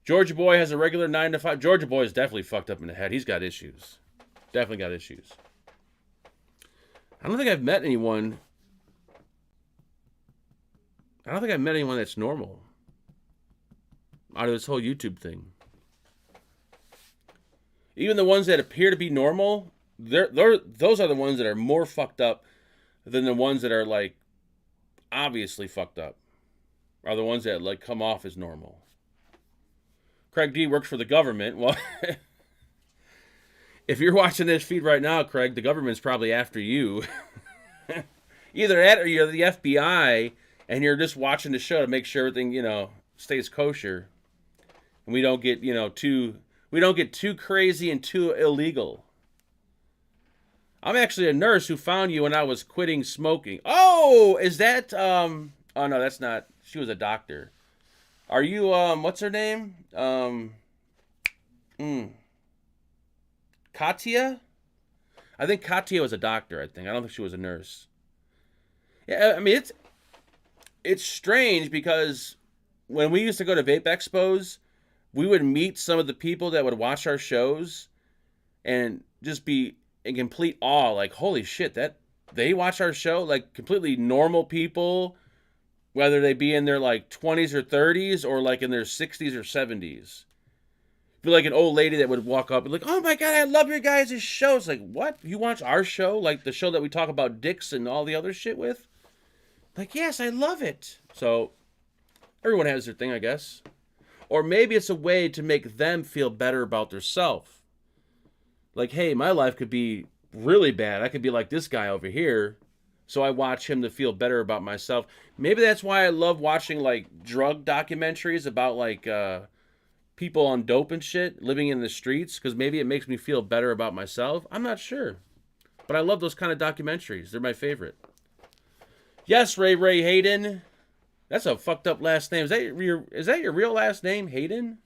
Georgia Boy has a regular 9 to 5. Georgia Boy is definitely fucked up in the head. He's got issues. Definitely got issues. I don't think I've met anyone that's normal out of this whole YouTube thing. Even the ones that appear to be normal, those are the ones that are more fucked up than the ones that are, like, obviously fucked up. Are the ones that, like, come off as normal. Craig D works for the government. Well, if you're watching this feed right now, Craig, the government's probably after you. Either that or you're the FBI and you're just watching the show to make sure everything, stays kosher. And we don't get, too crazy and too illegal. I'm actually a nurse who found you when I was quitting smoking. Oh, is that, oh no, that's not, she was a doctor. Are you, what's her name? Katya? I think Katya was a doctor, I don't think she was a nurse. Yeah, I mean, it's strange because when we used to go to Vape Expos, we would meet some of the people that would watch our shows and just be in complete awe, like, holy shit, that they watch our show? Like, completely normal people, whether they be in their, like, 20s or 30s or, like, in their 60s or 70s. Be like an old lady that would walk up and like, oh my God, I love your guys' show. It's like, what? You watch our show? Like the show that we talk about dicks and all the other shit with? Like, yes, I love it. So, everyone has their thing, I guess. Or maybe it's a way to make them feel better about themselves. Like, hey, my life could be really bad. I could be like this guy over here. So I watch him to feel better about myself. Maybe that's why I love watching, like, drug documentaries about, like, people on dope and shit, living in the streets. Because maybe it makes me feel better about myself. I'm not sure. But I love those kind of documentaries. They're my favorite. Yes, Ray Hayden. That's a fucked up last name. Is that your real last name, Hayden?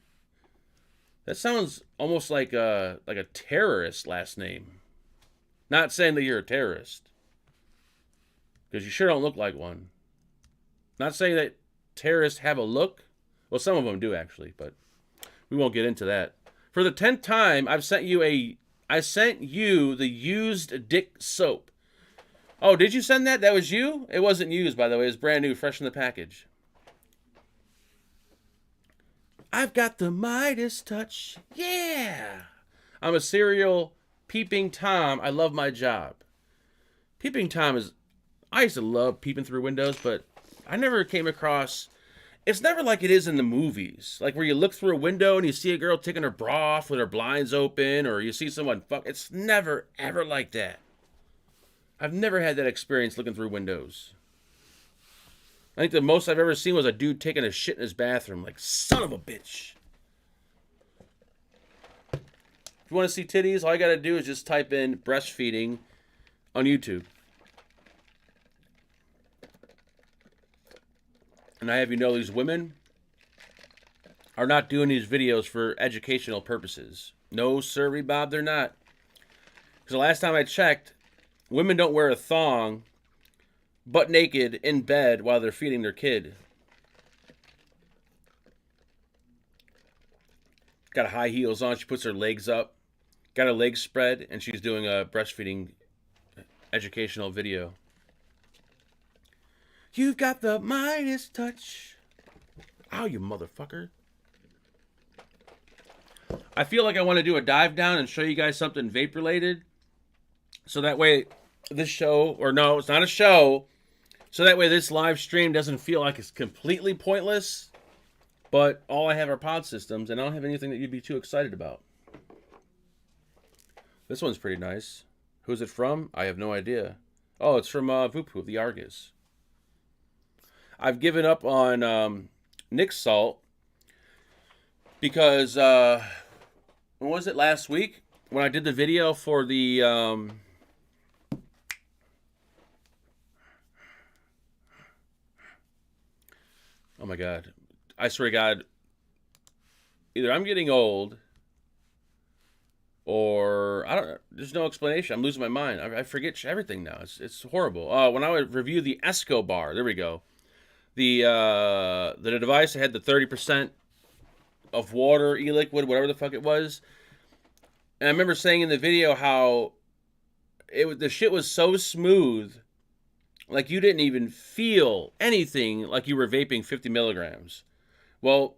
That sounds almost like a terrorist last name. Not saying that you're a terrorist. Because you sure don't look like one. Not saying that terrorists have a look. Well, some of them do, actually, but we won't get into that. For the 10th time, I sent you the used dick soap. Oh, did you send that? That was you? It wasn't used, by the way. It was brand new, fresh in the package. I've got the Midas touch. Yeah. I'm a serial peeping Tom. I love my job. Peeping Tom is... I used to love peeping through windows, but I never came across... It's never like it is in the movies. Like where you look through a window and you see a girl taking her bra off with her blinds open, or you see someone fuck. It's never, ever like that. I've never had that experience looking through windows. I think the most I've ever seen was a dude taking a shit in his bathroom. Like, son of a bitch. If you want to see titties, all you got to do is just type in breastfeeding on YouTube. And I have you know these women are not doing these videos for educational purposes. No, sirree, Bob, they're not. Because the last time I checked, women don't wear a thong butt naked in bed while they're feeding their kid. Got high heels on. She puts her legs up. got her legs spread, and she's doing a breastfeeding educational video. You've got the Midas touch. Ow, you motherfucker. I feel like I want to do a dive down and show you guys something vape related. So that way this show, or no, it's not a show. So that way this live stream doesn't feel like it's completely pointless. But all I have are pod systems, and I don't have anything that you'd be too excited about. This one's pretty nice. Who's it from? I have no idea. Oh, it's from Vupu, the Argus. I've given up on Nick Salt because, when was it, last week? When I did the video for the, oh my God. I swear to God, either I'm getting old or I don't know. There's no explanation. I'm losing my mind. I forget everything now. It's horrible. When I would review the Escobar, there we go. The device that had the 30% of water, e-liquid, whatever the fuck it was. And I remember saying in the video how the shit was so smooth, like you didn't even feel anything like you were vaping 50 milligrams. Well,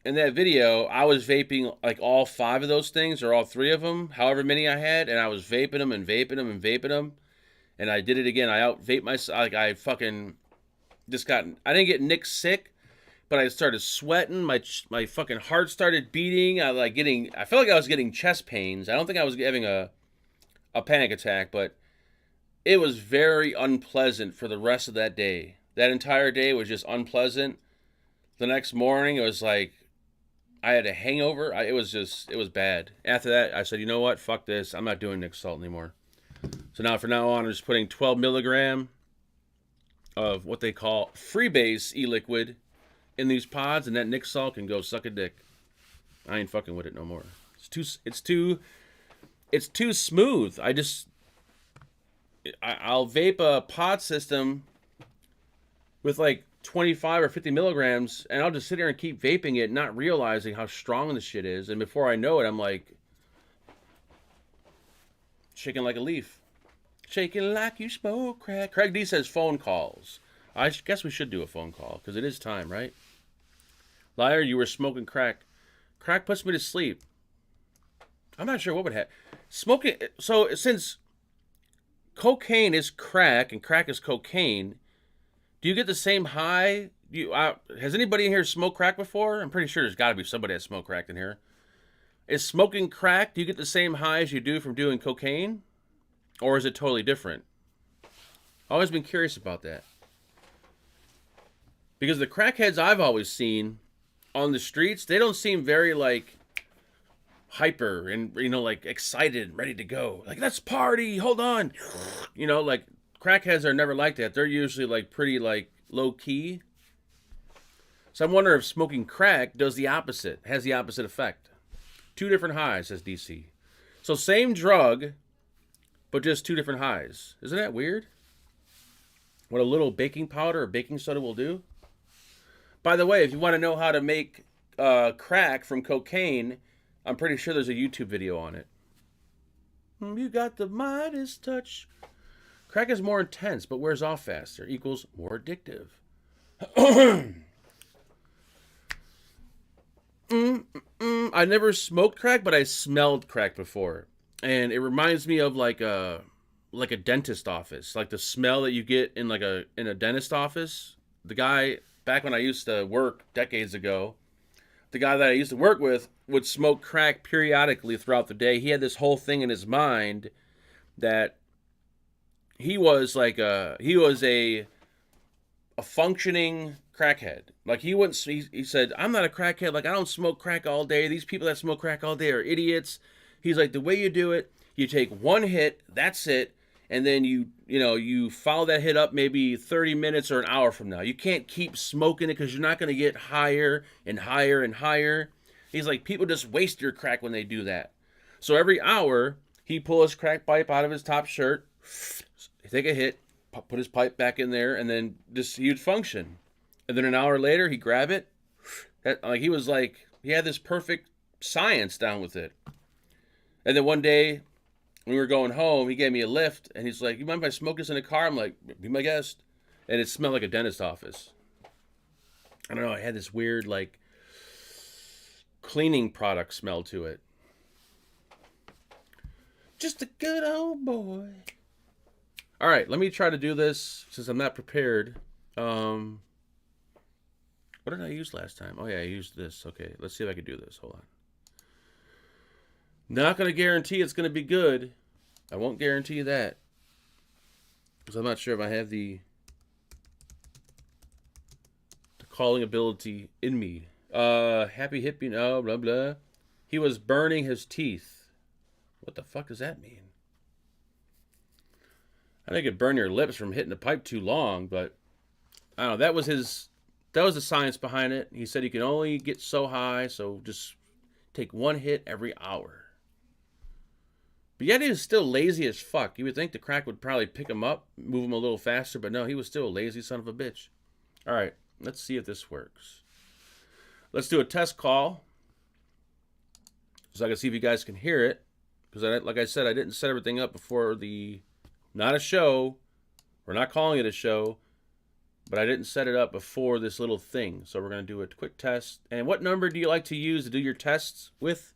in that video, I was vaping like all 5 of those things, or all 3 of them, however many I had, and I was vaping them and vaping them and vaping them. And I did it again. I out-vaped myself. Like, I fucking just got... I didn't get Nick sick, but I started sweating. My fucking heart started beating. I felt like I was getting chest pains. I don't think I was having a panic attack, but it was very unpleasant for the rest of that day. That entire day was just unpleasant. The next morning, it was like I had a hangover. It was bad. After that, I said, you know what? Fuck this. I'm not doing Nick Salt anymore. So now, from now on, I'm just putting 12 milligram of what they call freebase e-liquid in these pods, and that Nick Salt can go suck a dick. I ain't fucking with it no more. It's too smooth. I'll vape a pod system with like 25 or 50 milligrams, and I'll just sit there and keep vaping it, not realizing how strong the shit is. And before I know it, I'm like shaking like a leaf. Shaking like you smoke crack. Craig D says phone calls. I guess we should do a phone call, because it is time, right? Liar, you were smoking crack. Crack puts me to sleep. I'm not sure what would happen. Smoking, so since cocaine is crack and crack is cocaine, do you get the same high? Has anybody in here smoked crack before? I'm pretty sure there's got to be somebody that smoked crack in here. Is smoking crack, do you get the same high as you do from doing cocaine? Or is it totally different? I've always been curious about that. Because the crackheads I've always seen on the streets, they don't seem very, like, hyper and, like, excited, ready to go. Like, let's party, hold on. Like, crackheads are never like that. They're usually, like, pretty, like, low-key. So I wonder if smoking crack does the opposite, has the opposite effect. 2 different highs, says DC. So same drug, but just 2 different highs. Isn't that weird? What a little baking powder or baking soda will do? By the way, if you want to know how to make crack from cocaine, I'm pretty sure there's a YouTube video on it. You got the Midas touch. Crack is more intense, but wears off faster. Equals more addictive. I never smoked crack, but I smelled crack before. And it reminds me of like a dentist office. Like the smell that you get in in a dentist office. The guy, back when I used to work decades ago, the guy that I used to work with would smoke crack periodically throughout the day. He had this whole thing in his mind that he was a functioning crackhead. Like he said, I'm not a crackhead. Like, I don't smoke crack all day. These people that smoke crack all day are idiots. He's like, the way you do it, you take one hit, that's it. And then you follow that hit up maybe 30 minutes or an hour from now. You can't keep smoking it because you're not going to get higher and higher and higher. He's like, people just waste your crack when they do that. So every hour, he'd pull his crack pipe out of his top shirt, take a hit, put his pipe back in there, and then he'd function. And then an hour later, he'd grab it. He had this perfect science down with it. And then one day, when we were going home, he gave me a lift, and he's like, "You mind if I smoke this in the car?" I'm like, "Be my guest." And it smelled like a dentist office. I don't know. It had this weird, like, cleaning product smell to it. Just a good old boy. All right, let me try to do this since I'm not prepared. What did I use last time? Oh, yeah, I used this. Okay, let's see if I can do this. Hold on. Not going to guarantee it's going to be good. I won't guarantee you that. Because I'm not sure if I have the calling ability in me. Happy hippie, no, blah, blah. He was burning his teeth. What the fuck does that mean? I think it could burn your lips from hitting the pipe too long, but I don't know. That was the science behind it. He said he can only get so high, so just take one hit every hour. But yet he was still lazy as fuck. You would think the crack would probably pick him up, move him a little faster, but no, he was still a lazy son of a bitch. All right, let's see if this works. Let's do a test call, so I can see if you guys can hear it. Because, like I said, I didn't set everything up before the... Not a show. We're not calling it a show. But I didn't set it up before this little thing. So we're going to do a quick test. And what number do you like to use to do your tests with?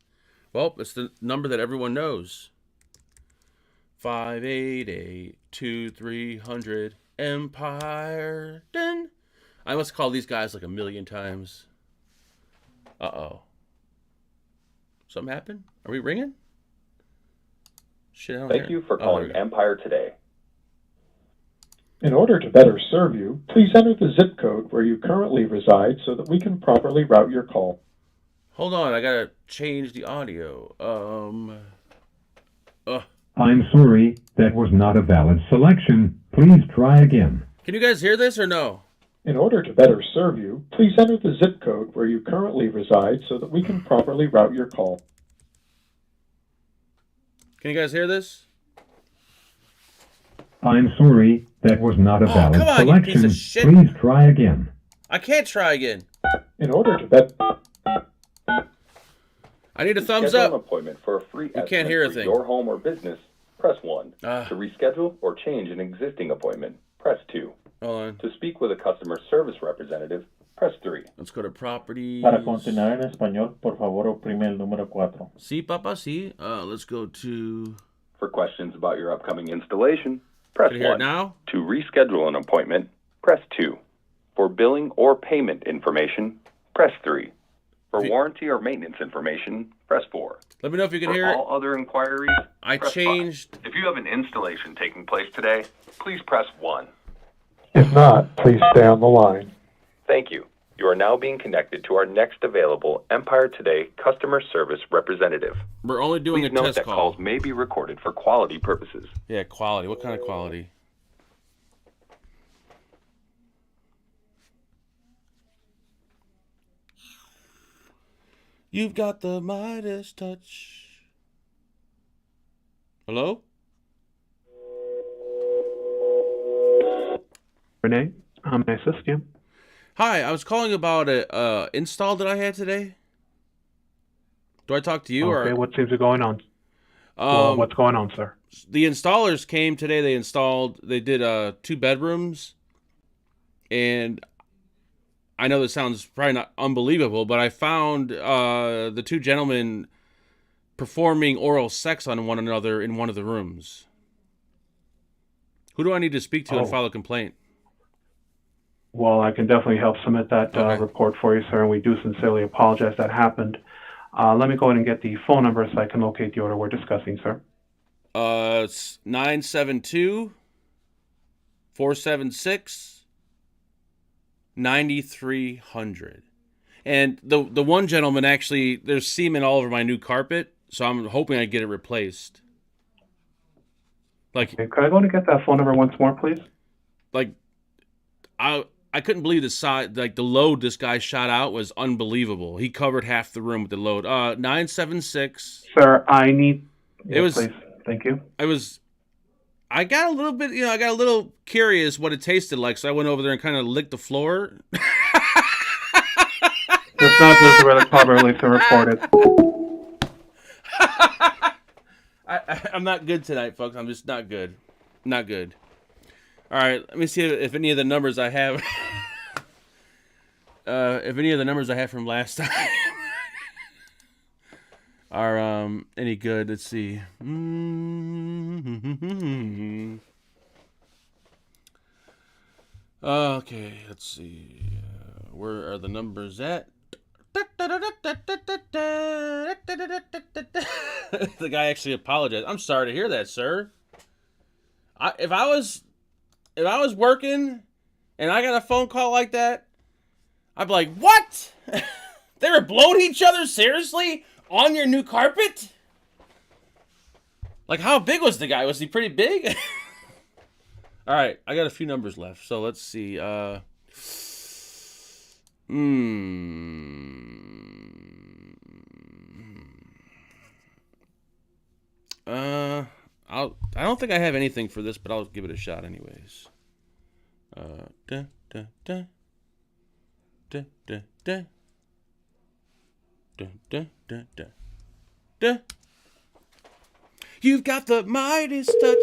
Well, it's the number that everyone knows. 588-2300 Empire. Dun. I must call these guys like 1,000,000 times. Uh-oh. Something happened? Are we ringing? Shit, I don't Thank hear. you for calling Empire today. In order to better serve you, please enter the zip code where you currently reside so that we can properly route your call. Hold on, I gotta change the audio. I'm sorry, that was not a valid selection. Please try again. Can you guys hear this or no? In order to better serve you, please enter the zip code where you currently reside so that we can properly route your call. Can you guys hear this? I'm sorry, that was not a valid come on, you selection. piece of shit. Please try again. I can't try again. In order to better... I need a thumbs Schedule up. an appointment for a free estimate can't hear a for thing. your home or business, press 1. Ah. To reschedule or change an existing appointment, press 2. Hold on. To speak with a customer service representative, press 3. Let's go to properties. Para continuar en español, por favor, oprime el número 4. Sí, papa, sí. Let's go to... For questions about your upcoming installation, press Can you hear it 1. now? To reschedule an appointment, press 2. For billing or payment information, press 3. For warranty or maintenance information, press 4. Let me know if you can For hear it. all other inquiries, I press changed... 5. If you have an installation taking place today, please press 1. If not, please stay on the line. Thank you. You are now being connected to our next available Empire Today customer service representative. We're only doing Please a note test that call. calls may be recorded for quality purposes. Yeah, quality. What kind of quality? You've got the Midas touch. Hello? Renee, how may I assist you? Hi, I was calling about a install that I had today. Do I talk to you Okay, or? what seems to be going on? What's going on, sir? The installers came today. They did 2 bedrooms, and I know this sounds probably not unbelievable, but I found the 2 gentlemen performing oral sex on one another in one of the rooms. Who do I need to speak to and file a complaint? Well, I can definitely help submit that Okay. report for you, sir, and we do sincerely apologize that happened. Let me go ahead and get the phone number so I can locate the order we're discussing, sir. It's 972-476-9300. And the one gentleman actually, there's semen all over my new carpet, so I'm hoping I get it replaced. Like, Okay, could I go ahead and get that phone number once more, please? I couldn't believe the size, like the load this guy shot out was unbelievable. He covered half the room with the load. 976. Sir, I need... It was- Please. Thank you. I got a little bit, I got a little curious what it tasted like, so I went over there and kind of licked the floor. It's not just where the call release and reported. I'm not good tonight, folks. I'm just not good. Not good. All right, let me see if any of the numbers I have... if any of the numbers I have from last time are any good. Let's see. Okay, let's see. Where are the numbers at? The guy actually apologized. I'm sorry to hear that, sir. If I was working and I got a phone call like that, I'd be like, what? They were blowing each other seriously on your new carpet? Like, how big was the guy? Was he pretty big? All right, I got a few numbers left, so let's see. I don't think I have anything for this, but I'll give it a shot anyways. You've got the Midas touch.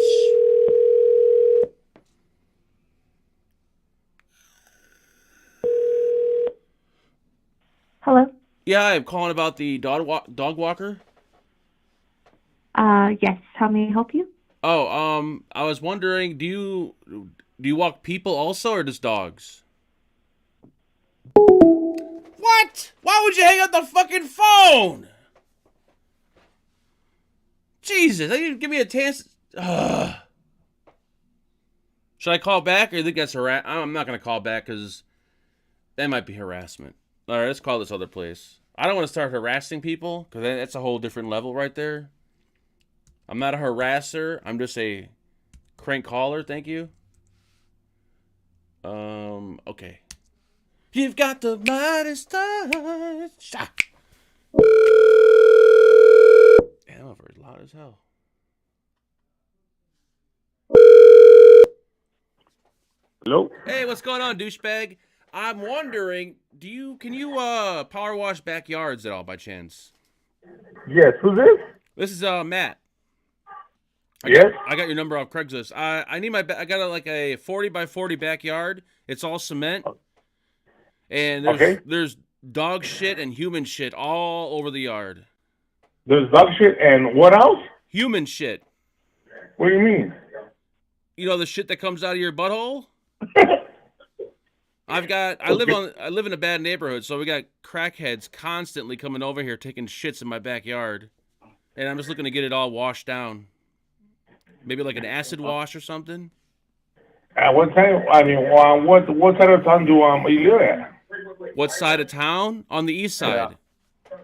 Hello? Yeah, I'm calling about the dog walker. Yes. How may I help you? Oh, I was wondering, do you walk people also, or just dogs? What? Why would you hang up the fucking phone? Jesus, they didn't give me a chance. Ugh. Should I call back, or do you think that's I'm not gonna call back because that might be harassment. All right, let's call this other place. I don't want to start harassing people because that's a whole different level right there. I'm not a harasser. I'm just a crank caller. Thank you. Okay. You've got the Midas touch. Damn, I'm very loud as hell. Hello? Hey, what's going on, douchebag? I'm wondering, can you power wash backyards at all by chance? Yes, who's this? This is Matt. Yes? I got your number off Craigslist. I need I got like a 40 by 40 backyard. It's all cement. And there's dog shit and human shit all over the yard. There's dog shit and what else? Human shit. What do you mean? You know the shit that comes out of your butthole? I live in a bad neighborhood, so we got crackheads constantly coming over here taking shits in my backyard. And I'm just looking to get it all washed down. Maybe like an acid wash or something. What time? I mean, what side of town do you live at? What side of town? On the east side. Yeah.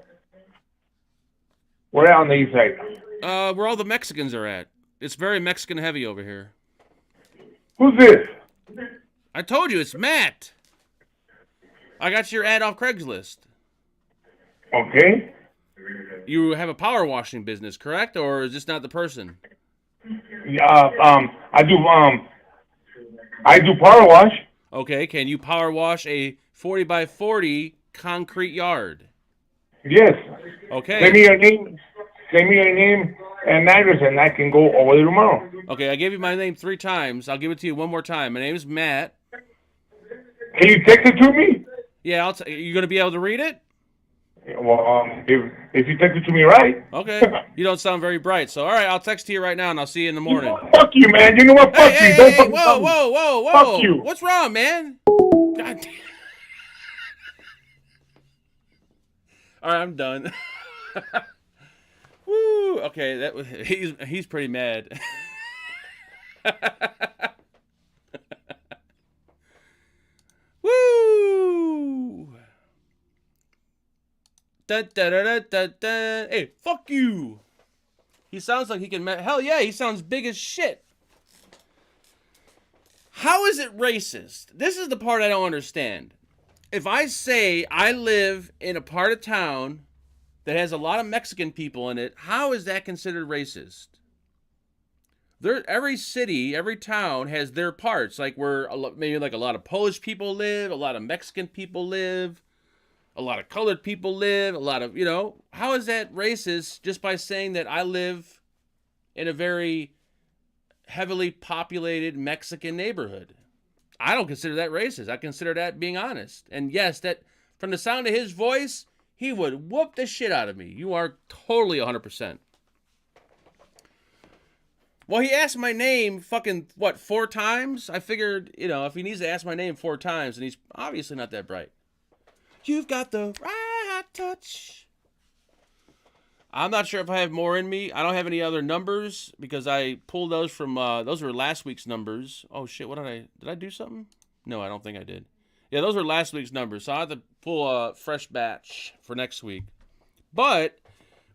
Where on the east side? Where all the Mexicans are at. It's very Mexican heavy over here. Who's this? I told you, it's Matt. I got your ad off Craigslist. Okay. You have a power washing business, correct? Or is this not the person? I do power wash. Okay, can you power wash a 40 by 40 concrete yard? Yes. Okay. Send me your name and address, and I can go over there tomorrow. Okay, I gave you my name 3 times. I'll give it to you one more time. My name is Matt. Can you text it to me? Yeah, you going to be able to read it? Well, if you text it to me right. Okay. You don't sound very bright. So, all right, I'll text to you right now, and I'll see you in the morning. Fuck you, man. You know what? Fuck you. Don't fucking whoa, me. whoa, whoa, whoa. Fuck you. What's wrong, man? God damn. All right, I'm done. Woo. Okay, he's pretty mad. Woo. Da, da, da, da, da, da. Hey, fuck you. He sounds like he can... Hell yeah, he sounds big as shit. How is it racist? This is the part I don't understand. If I say I live in a part of town that has a lot of Mexican people in it, how is that considered racist? Every city, every town has their parts. Like where maybe like a lot of Polish people live, a lot of Mexican people live, a lot of colored people live, a lot of, how is that racist just by saying that I live in a very heavily populated Mexican neighborhood. I don't consider that racist. I consider that being honest. And yes, that from the sound of his voice, he would whoop the shit out of me. You are totally 100%. Well, he asked my name fucking, 4 times? I figured, if he needs to ask my name 4 times, then he's obviously not that bright. You've got the right touch. I'm not sure if I have more in me. I don't have any other numbers because I pulled those from, those were last week's numbers. Oh shit, did I do something? No, I don't think I did. Yeah, those were last week's numbers, so I have to pull a fresh batch for next week. But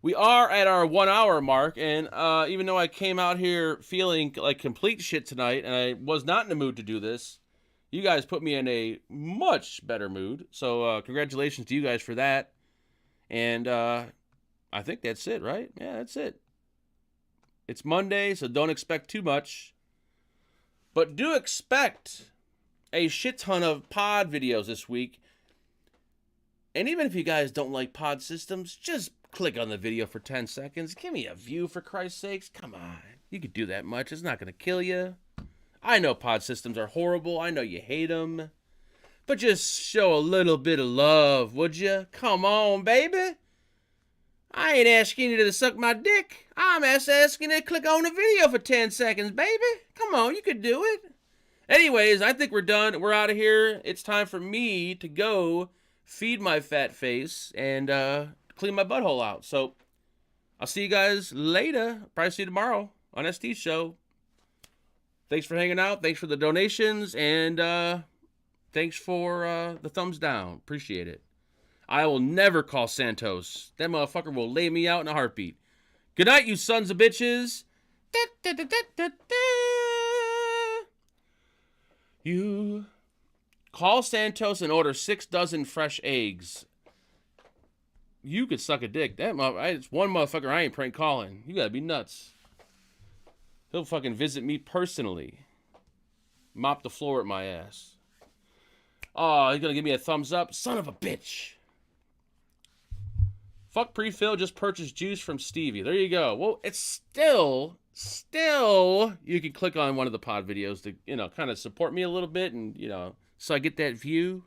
we are at our 1 hour mark, and even though I came out here feeling like complete shit tonight, and I was not in the mood to do this, you guys put me in a much better mood. So congratulations to you guys for that. And I think that's it, right? Yeah, that's it. It's Monday, so don't expect too much. But do expect a shit ton of pod videos this week. And even if you guys don't like pod systems, just click on the video for 10 seconds. Give me a view, for Christ's sakes. Come on. You could do that much. It's not going to kill you. I know pod systems are horrible. I know you hate them. But just show a little bit of love, would you? Come on, baby. I ain't asking you to suck my dick. I'm asking you to click on the video for 10 seconds, baby. Come on, you could do it. Anyways, I think we're done. We're out of here. It's time for me to go feed my fat face and clean my butthole out. So I'll see you guys later. Probably see you tomorrow on ST's show. Thanks for hanging out. Thanks for the donations. And thanks for the thumbs down. Appreciate it. I will never call Santos. That motherfucker will lay me out in a heartbeat. Good night, you sons of bitches. You call Santos and order 6 dozen fresh eggs. You could suck a dick. It's one motherfucker I ain't prank calling. You gotta be nuts. He'll fucking visit me personally. Mop the floor at my ass. Oh, he's gonna give me a thumbs up? Son of a bitch. Fuck pre-fill, just purchase juice from Stevie. There you go. Well, it's still, you can click on one of the pod videos to, kind of support me a little bit and, so I get that view.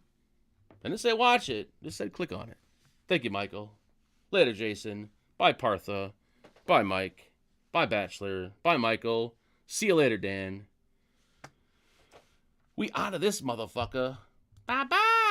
I didn't say watch it. Just said click on it. Thank you, Michael. Later, Jason. Bye, Partha. Bye, Mike. Bye, Bachelor. Bye, Michael. See you later, Dan. We out of this motherfucker. Bye-bye.